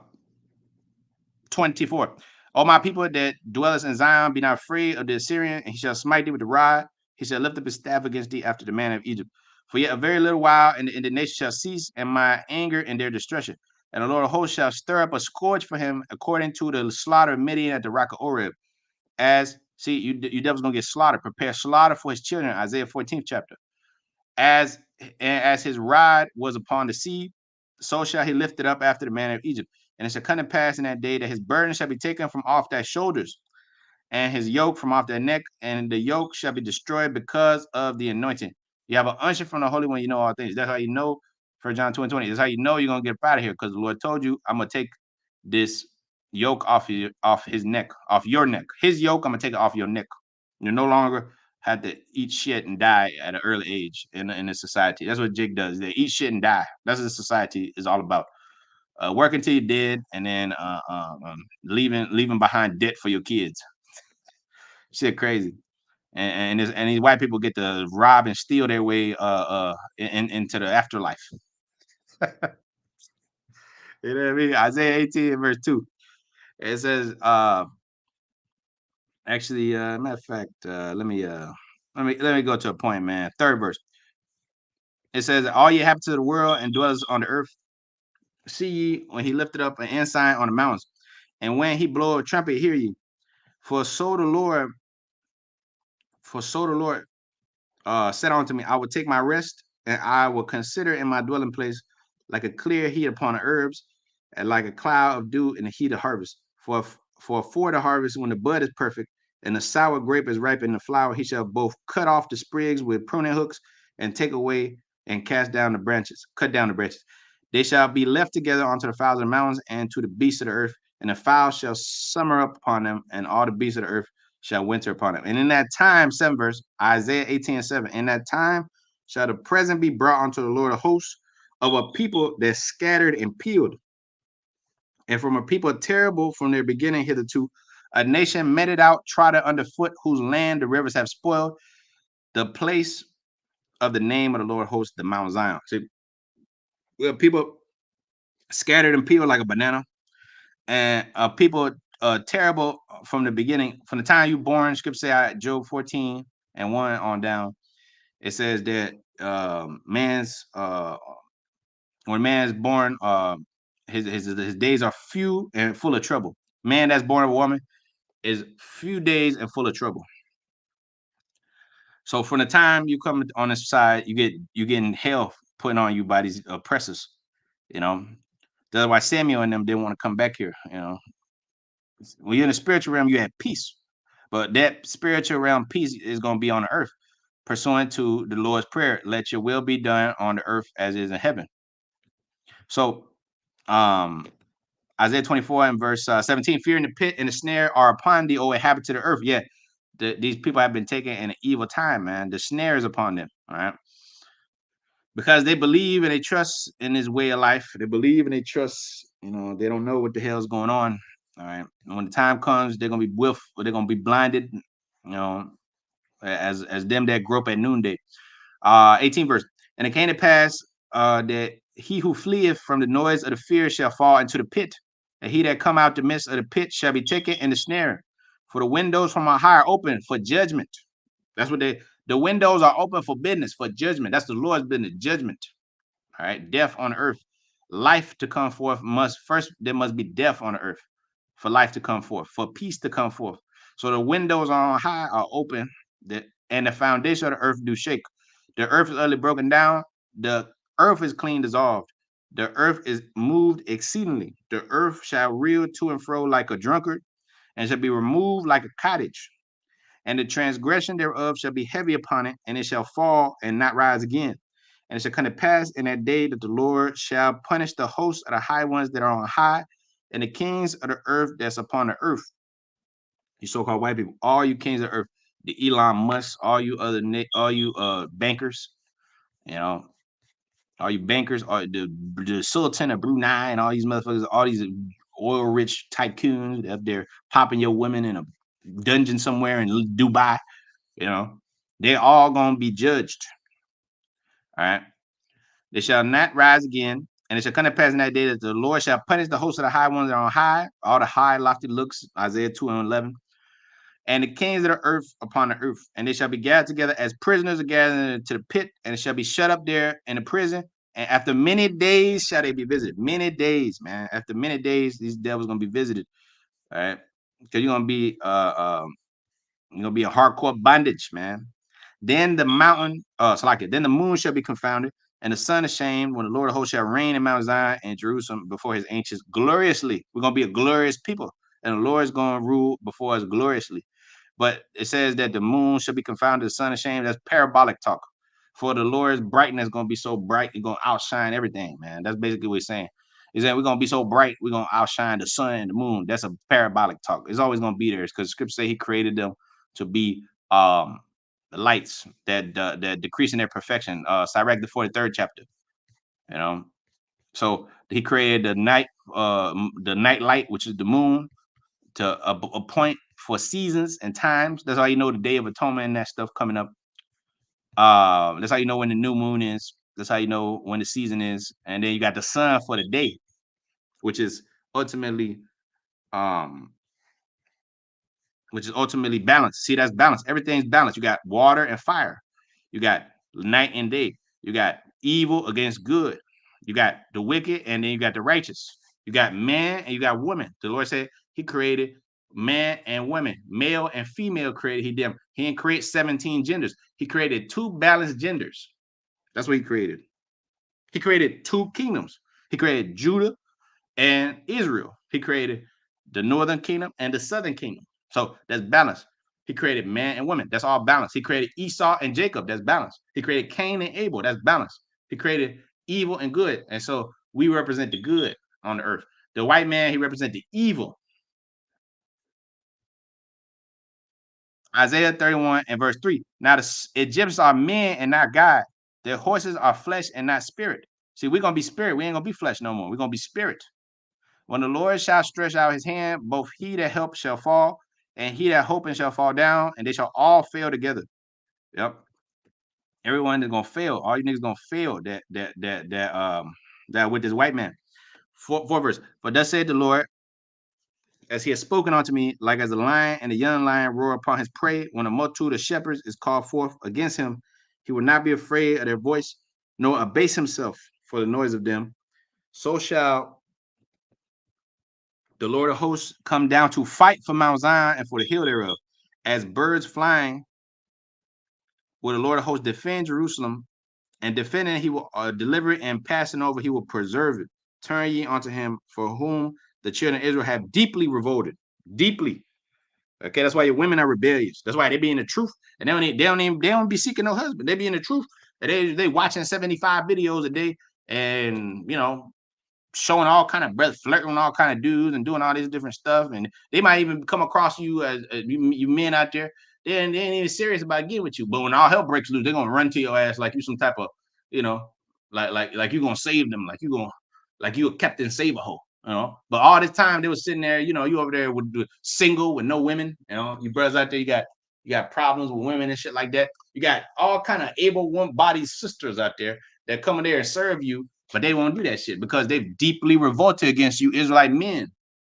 24. O my people that dwelleth in Zion, be not afraid of the Assyrian, and he shall smite thee with the rod. He shall lift up his staff against thee after the manner of Egypt. For yet a very little while, and the indignation shall cease, and my anger and their destruction. And the Lord of hosts shall stir up a scourge for him, according to the slaughter of Midian at the rock of Oreb. As see, you devil's gonna get slaughtered. Prepare slaughter for his children. Isaiah 14th chapter. As as his rod was upon the sea, so shall he lift it up after the manner of Egypt. And it shall come to pass in that day that his burden shall be taken from off thy shoulders, and his yoke from off their neck, and the yoke shall be destroyed because of the anointing. You have an unction from the Holy One, you know all things. That's how you know, for John 2 and 20. That's how you know you're gonna get up out of here, because the Lord told you, I'm gonna take this yoke off his neck, off your neck. His yoke, I'm gonna take it off your neck. You no longer have to eat shit and die at an early age in a society. That's what Jake does. They eat shit and die. That's what society is all about. Working till you're dead, and then leaving behind debt for your kids. Shit, crazy. And these white people get to rob and steal their way into the afterlife. You know what I mean? Isaiah 18 verse 2. It says, actually, matter of fact, let me go to a point, man. Third verse. It says, all ye inhabitants of the world and dwellers on the earth, see ye when he lifted up an ensign on the mountains, and when he blow a trumpet, hear ye. For so the Lord, said unto me, I will take my rest, and I will consider in my dwelling place like a clear heat upon the herbs, and like a cloud of dew in the heat of harvest. For the harvest, when the bud is perfect, and the sour grape is ripe in the flower, he shall both cut off the sprigs with pruning hooks, and take away and cut down the branches. They shall be left together unto the fowls of the mountains and to the beasts of the earth, and the fowls shall summer up upon them, and all the beasts of the earth shall winter upon him. And in that time, 7 verse, Isaiah 18:7, in that time shall the present be brought unto the Lord of hosts of a people that scattered and peeled, and from a people terrible from their beginning hitherto, a nation meted out, trodden underfoot, whose land the rivers have spoiled, the place of the name of the Lord of hosts, the Mount Zion. See, we have people scattered and peeled like a banana, and people terrible from the beginning, from the time you born. Scripture say Job 14 and 1 on down. It says that man's when man's born, his days are few and full of trouble. Man that's born of a woman is few days and full of trouble. So from the time you come on this side, you getting hell put on you by these oppressors. You know, that's why Samuel and them didn't want to come back here. You know, when you're in the spiritual realm, you have peace, but that spiritual realm peace is going to be on the earth, pursuant to the Lord's prayer. Let your will be done on the earth as it is in heaven. So, Isaiah 24 and verse 17, fear and the pit and the snare are upon thee, O inhabitants of the earth. Yeah, these people have been taken in an evil time, man. The snare is upon them, all right? Because they believe and they trust in this way of life. They believe and they trust, they don't know what the hell's going on. All right. And when the time comes, they're gonna be they're gonna be blinded, as them that grow up at noonday. 18 verse. And it came to pass that he who fleeth from the noise of the fear shall fall into the pit, and he that come out the midst of the pit shall be taken in the snare. For the windows from on high are open for judgment. That's what the windows are open for business, for judgment. That's the Lord's business, judgment. All right, death on earth. Life to come forth there must be death on the earth for life to come forth, for peace to come forth. So the windows on high are open, and the foundation of the earth do shake. The earth is utterly broken down. The earth is clean dissolved. The earth is moved exceedingly. The earth shall reel to and fro like a drunkard, and shall be removed like a cottage. And the transgression thereof shall be heavy upon it, and it shall fall and not rise again. And it shall come to pass in that day that the Lord shall punish the hosts of the high ones that are on high, and the kings of the earth that's upon the earth. You so-called white people, all you kings of earth, the Elon Musk, all you all you bankers, you know, all you bankers, all the Sultan of Brunei, and all these motherfuckers, all these oil rich tycoons up there popping your women in a dungeon somewhere in Dubai, you know, they're all gonna be judged. All right. They shall not rise again, and it shall come to pass in that day that the Lord shall punish the host of the high ones that are on high, all the high, lofty looks, Isaiah 2 and 11, and the kings of the earth upon the earth, and they shall be gathered together as prisoners are gathered into the pit, and it shall be shut up there in the prison. And after many days shall they be visited. Many days, man. After many days, these devils gonna be visited. All right, because you're gonna be a hardcore bondage, man. Then the mountain, it's like it. Then the moon shall be confounded, and the sun ashamed, when the Lord of hosts shall reign in Mount Zion and Jerusalem before his ancients gloriously. We're gonna be a glorious people, and the Lord is gonna rule before us gloriously. But it says that the moon shall be confounded, the sun ashamed. That's parabolic talk. For the Lord's brightness is gonna be so bright, it's gonna outshine everything, man. That's basically what he's saying. Is that we're gonna be so bright, we're gonna outshine the sun and the moon. That's a parabolic talk. It's always gonna be there because scripture say he created them to be the lights that decrease in their perfection. Sirach the 43rd chapter. You know, so he created the night light, which is the moon, to a point for seasons and times. That's how you know the Day of Atonement and that stuff coming up. That's how you know when the new moon is. That's how you know when the season is. And then you got the sun for the day, which is ultimately um balanced. See, that's balance. Everything's balanced. You got water and fire. You got night and day. You got evil against good. You got the wicked, and then you got the righteous. You got man and you got woman. The Lord said he created man and women, male and female created he them. He didn't create 17 genders. He created two balanced genders. That's what he created. He created two kingdoms. He created Judah and Israel. He created the northern kingdom and the southern kingdom. So that's balance. He created man and woman. That's all balance. He created Esau and Jacob. That's balance. He created Cain and Abel. That's balance. He created evil and good. And so we represent the good on the earth. The white man, he represents the evil. Isaiah 31 and verse 3. Now the Egyptians are men and not God. Their horses are flesh and not spirit. See, we're going to be spirit. We ain't going to be flesh no more. We're going to be spirit. When the Lord shall stretch out his hand, both he that helps shall fall, and he that hoping shall fall down, and they shall all fail together. Yep. Everyone is gonna fail. All you niggas gonna fail that with this white man. Four verse. For thus said the Lord, as he has spoken unto me, like as a lion and a young lion roar upon his prey, when a multitude of shepherds is called forth against him, he will not be afraid of their voice, nor abase himself for the noise of them. So shall the Lord of hosts come down to fight for Mount Zion and for the hill thereof. As birds flying, will the Lord of hosts defend Jerusalem, and defending he will deliver it, and passing over he will preserve it. Turn ye unto him, for whom the children of Israel have deeply revolted. Deeply. Okay, that's why your women are rebellious. That's why they be in the truth, and they don't be seeking no husband. They be in the truth. And they watching 75 videos a day, and showing all kind of brothers, flirting with all kind of dudes and doing all this different stuff. And they might even come across you as you men out there. They ain't even serious about getting with you. But when all hell breaks loose, they're gonna run to your ass like you some type of, you know, like you gonna save them, like you a Captain Save-A-Ho. But all this time they was sitting there, you over there with single with no women. You brothers out there, you got problems with women and shit like that. You got all kind of able one-bodied sisters out there that come in there and serve you, but they won't do that shit because they've deeply revolted against you, Israelite men.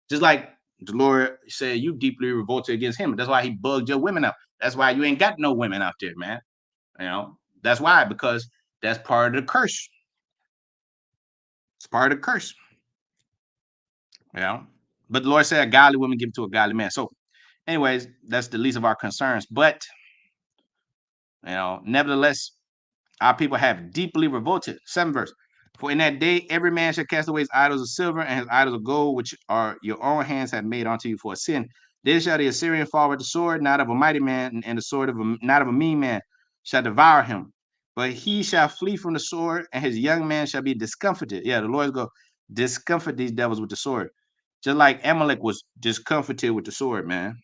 Just like the Lord said, you deeply revolted against him. That's why he bugged your women out. That's why you ain't got no women out there, man. That's why, because that's part of the curse. It's part of the curse. But the Lord said a godly woman give it to a godly man. So, anyways, that's the least of our concerns. But nevertheless, our people have deeply revolted. 7th verse. For in that day every man shall cast away his idols of silver and his idols of gold, which are your own hands have made unto you for a sin. Then shall the Assyrian fall with the sword, not of a mighty man, and the sword not of a mean man shall devour him. But he shall flee from the sword, and his young man shall be discomfited. Yeah, the Lord's go discomfort these devils with the sword. Just like Amalek was discomfited with the sword, man.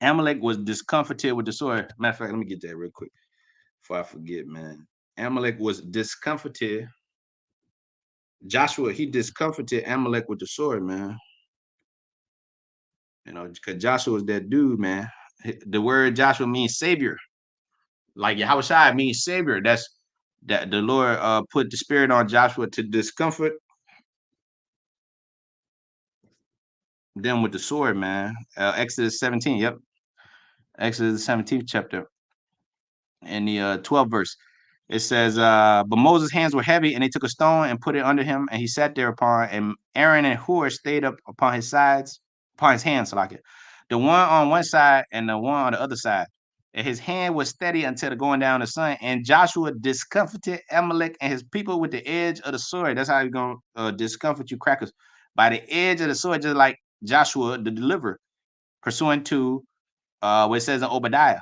Amalek was discomfited with the sword. Matter of fact, let me get that real quick before I forget, man. Amalek was discomfited. Joshua, he discomfited Amalek with the sword, man. You know, because Joshua was that dude, man. The word Joshua means savior. Like Yahushua means savior. That's that the Lord put the spirit on Joshua to discomfort them with the sword, man. Exodus 17. Yep. Exodus 17th chapter. In the 12th verse. It says, but Moses' hands were heavy, and they took a stone and put it under him, and he sat there upon, and Aaron and Hur stayed up upon his sides, upon his hands, so like it. The one on one side and the one on the other side. And his hand was steady until the going down of the sun. And Joshua discomfited Amalek and his people with the edge of the sword. That's how he's going to discomfort you crackers. By the edge of the sword, just like Joshua the deliverer, pursuant to what it says in Obadiah.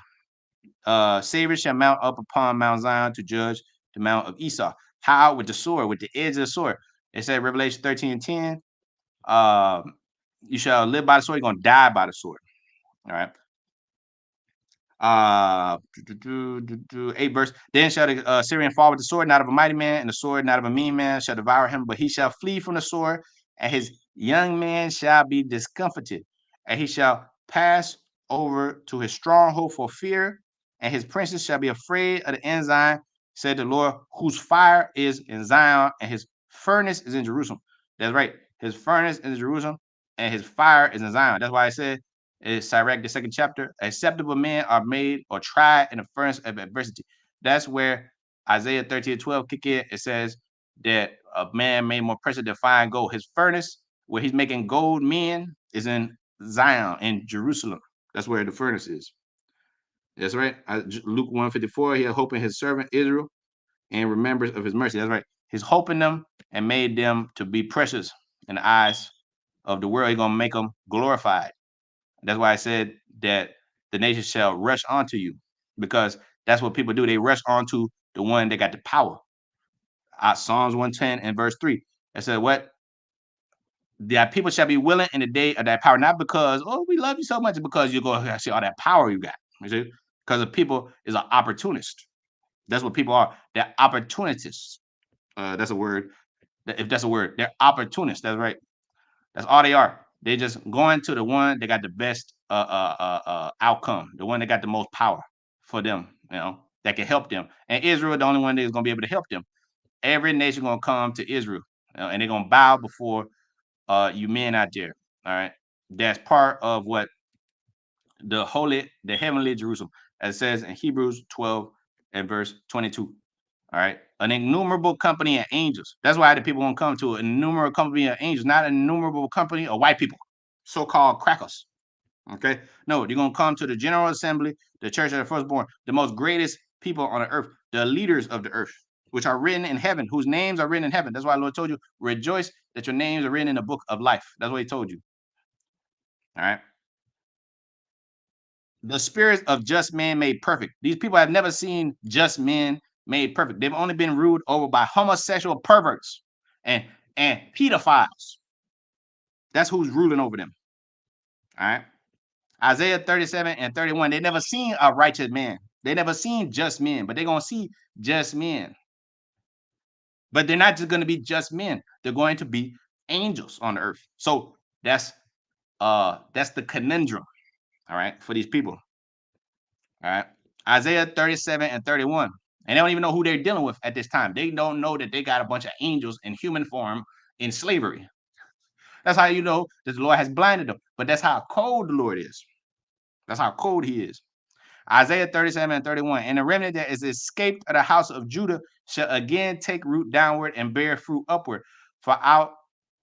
Savior shall mount up upon Mount Zion to judge the Mount of Esau. How? With the sword, with the edge of the sword. It said Revelation 13 and 10, you shall live by the sword, you're going to die by the sword. All right. 8 verse. Then shall the Syrian fall with the sword, not of a mighty man, and the sword not of a mean man shall devour him, but he shall flee from the sword, and his young man shall be discomfited, and he shall pass over to his stronghold for fear, and his princes shall be afraid of the ensign, said the Lord, whose fire is in Zion, and his furnace is in Jerusalem. That's right. His furnace is in Jerusalem, and his fire is in Zion. That's why I said is Sirach, the second chapter. Acceptable men are made or tried in the furnace of adversity. That's where Isaiah 13:12 kick in. It says that a man made more precious than fine gold. His furnace, where he's making gold men, is in Zion, in Jerusalem. That's where the furnace is. That's right. Luke 154, he had hope in his servant Israel and remembers of his mercy. That's right. He's hoping them and made them to be precious in the eyes of the world. He's going to make them glorified. That's why I said that the nation shall rush onto you, because that's what people do. They rush onto the one that got the power. Psalms 110 and verse 3. It said, what? That people shall be willing in the day of that power, not because, oh, we love you so much, because you're going to see all that power you got. You see? Because the people is an opportunist. That's what people are. They're opportunists. That's a word. If that's a word, they're opportunists. That's right. That's all they are. They just going to the one that got the best outcome, the one that got the most power for them, that can help them. And Israel, the only one that is going to be able to help them. Every nation going to come to Israel, and they're going to bow before you men out there. All right, that's part of what the heavenly Jerusalem, as it says in Hebrews 12 and verse 22. All right, an innumerable company of angels. That's why the people won't come to an innumerable company of angels, not an innumerable company of white people, so-called crackers. Okay, no, you're gonna come to the General Assembly, the Church of the Firstborn, the most greatest people on the earth, the leaders of the earth, which are written in heaven, whose names are written in heaven. That's why the Lord told you, rejoice that your names are written in the book of life. That's what He told you. All right. The spirits of just men made perfect. These people have never seen just men made perfect. They've only been ruled over by homosexual perverts and pedophiles. That's who's ruling over them. All right. Isaiah 37 and 31. They never seen a righteous man. They never seen just men, but they're gonna see just men. But they're not just gonna be just men. They're going to be angels on the earth. So that's the conundrum, all right, for these people. All right. Isaiah 37 and 31. And they don't even know who they're dealing with at this time. They don't know that they got a bunch of angels in human form in slavery. That's how you know that the Lord has blinded them. But that's how cold the Lord is. That's how cold He is. Isaiah 37 and 31. And the remnant that is escaped of the house of Judah shall again take root downward and bear fruit upward. For out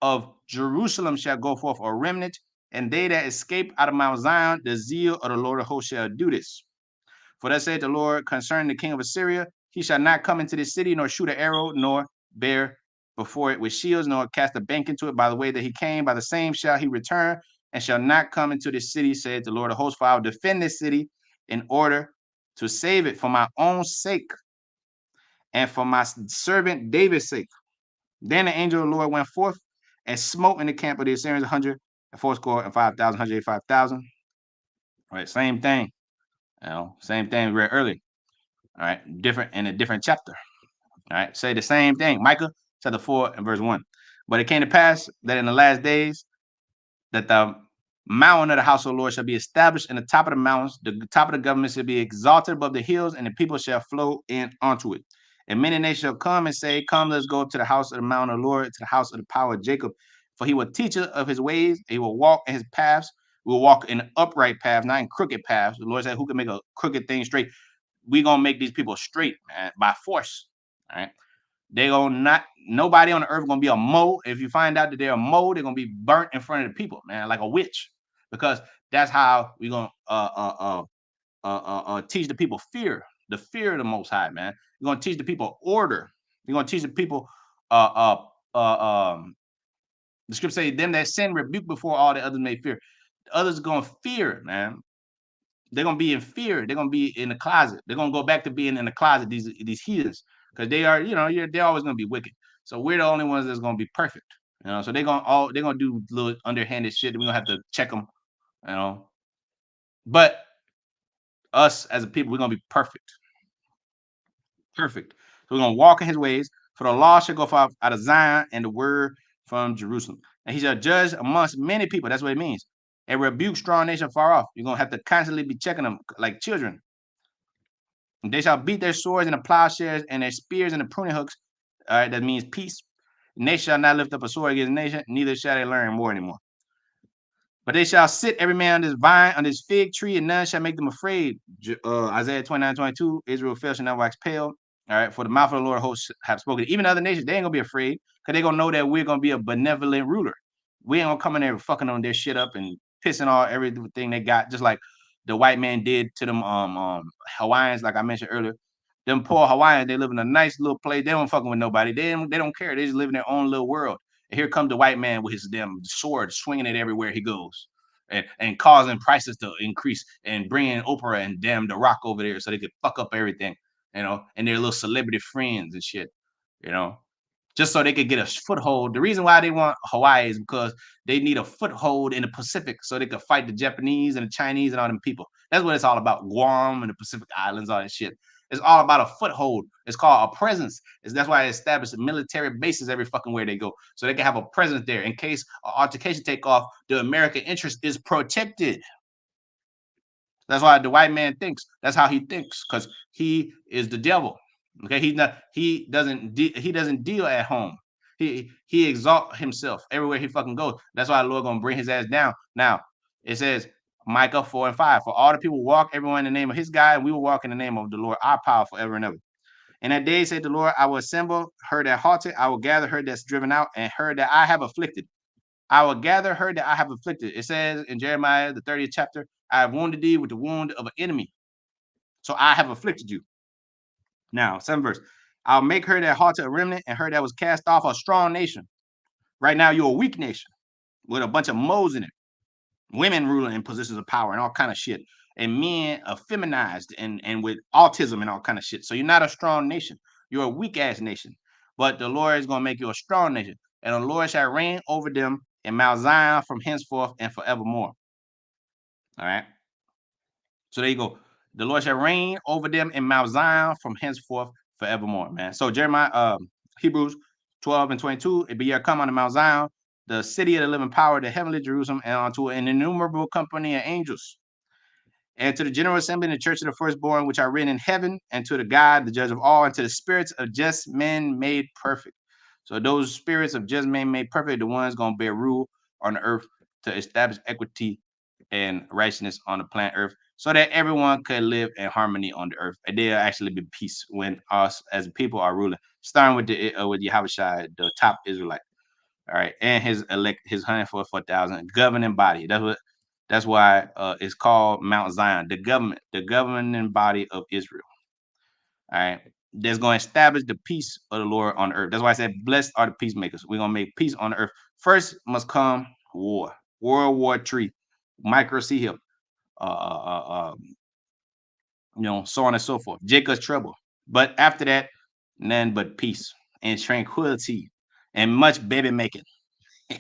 of Jerusalem shall go forth a remnant, and they that escape out of Mount Zion, the zeal of the Lord of hosts shall do this. For thus saith the Lord concerning the king of Assyria, he shall not come into this city, nor shoot an arrow, nor bear before it with shields, nor cast a bank into it by the way that he came. By the same shall he return, and shall not come into this city, saith the Lord of hosts. For I will defend this city in order to save it for my own sake and for my servant David's sake. Then the angel of the Lord went forth and smote in the camp of the Assyrians 100 and fourscore and 5,000, 185,000. Right, same thing. Same thing we read earlier. All right, different in a different chapter. All right, say the same thing. Micah chapter 4 and verse 1. But it came to pass that in the last days that the mountain of the house of the Lord shall be established in the top of the mountains. The top of the government shall be exalted above the hills, and the people shall flow in onto it. And many nations shall come and say, come, let's go up to the house of the mountain of the Lord, to the house of the power of Jacob. For he will teach us of his ways, he will walk in his paths. We will walk in upright paths, not in crooked paths. The Lord said, who can make a crooked thing straight? We're gonna make these people straight, man, by force. All right. They gonna not nobody on the earth gonna be a mole. If you find out that they're a mole, they're gonna be burnt in front of the people, man, like a witch, because that's how we gonna teach the people fear, the fear of the Most High, man. You're gonna teach the people order. You're gonna teach the people. Uh, uh, the scripture say, "Them that sin rebuke before all the others may fear." The others are gonna fear, man. They're gonna be in fear. They're gonna be in the closet. They're gonna go back to being in the closet. These heathens, because they are, they're always gonna be wicked. So we're the only ones that's gonna be perfect. So they're gonna do little underhanded shit. We don't have to check them. You know, but us as a people, we're gonna be perfect, perfect. So we're gonna walk in His ways. For the law shall go forth out of Zion, and the word from Jerusalem, and He shall judge amongst many people. That's what it means. And rebuke strong nation far off. You're gonna have to constantly be checking them like children. They shall beat their swords and the plowshares and their spears and the pruning hooks. All right, that means peace. Nation shall not lift up a sword against nation, neither shall they learn war anymore. But they shall sit every man on this vine, on this fig tree, and none shall make them afraid. Isaiah 29:22, Israel fell shall not wax pale. All right, for the mouth of the Lord of hosts have spoken. Even other nations, they ain't gonna be afraid, because they're gonna know that we're gonna be a benevolent ruler. We ain't gonna come in there fucking on their shit up and pissing all everything they got, just like the white man did to them Hawaiians, like I mentioned earlier. Them poor Hawaiians, they live in a nice little place. They don't fucking with nobody. They don't care. They just live in their own little world. And here comes the white man with his damn sword, swinging it everywhere he goes, and causing prices to increase, and bringing Oprah and damn The Rock over there so they could fuck up everything, and their little celebrity friends and shit, you know just so they could get a foothold. The reason why they want Hawaii is because they need a foothold in the Pacific so they could fight the Japanese and the Chinese and all them people. That's what it's all about. Guam and the Pacific Islands, all that shit. It's all about a foothold. It's called a presence. That's why they establish military bases every fucking where they go, so they can have a presence there in case an altercation take off. The American interest is protected. That's why the white man thinks. That's how he thinks, because he is the devil. Okay, he's not. He doesn't deal at home. He exalt himself everywhere he fucking goes. That's why the Lord gonna bring his ass down. Now it says Micah 4:5. For all the people walk, everyone in the name of his God, and we will walk in the name of the Lord, our power forever and ever. And that day said the Lord, I will assemble her that halted, I will gather her that's driven out, and her that I have afflicted. I will gather her that I have afflicted. It says in Jeremiah, the 30th chapter, I have wounded thee with the wound of an enemy. So I have afflicted you. Now, 7th verse. I'll make her that halted a remnant, and her that was cast off a strong nation. Right now, you're a weak nation with a bunch of moles in it. Women ruling in positions of power and all kind of shit. And men are feminized and with autism and all kind of shit. So you're not a strong nation. You're a weak ass nation. But the Lord is going to make you a strong nation. And the Lord shall reign over them in Mount Zion from henceforth and forevermore. All right. So there you go. The Lord shall reign over them in Mount Zion from henceforth forevermore, man. So Jeremiah, Hebrews 12:22, it be yet come unto Mount Zion, the city of the living power, the heavenly Jerusalem, and unto an innumerable company of angels, and to the general assembly in the church of the firstborn, which are written in heaven, and to the God, the judge of all, and to the spirits of just men made perfect. So those spirits of just men made perfect, the ones going to bear rule on the earth to establish equity and righteousness on the planet earth, so that everyone could live in harmony on the earth, and there'll actually be peace when us as a people are ruling, starting with Yahushua, the top Israelite. All right, and his 144,000 governing body. That's why it's called Mount Zion, the governing body of Israel. All right, that's going to establish the peace of the Lord on earth. That's why I said, "Blessed are the peacemakers." We're gonna make peace on the earth. First must come war, World War III, Micro C Hill, uh, uh, uh, so on and so forth. Jacob's trouble. But after that, none but peace and tranquility and much baby making. All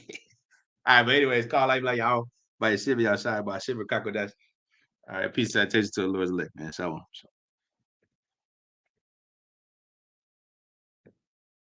right, but anyways, call like y'all by the civil outside by Silver Crocodiles. All right, peace. I take you to the Lord's elect, man. Shalom.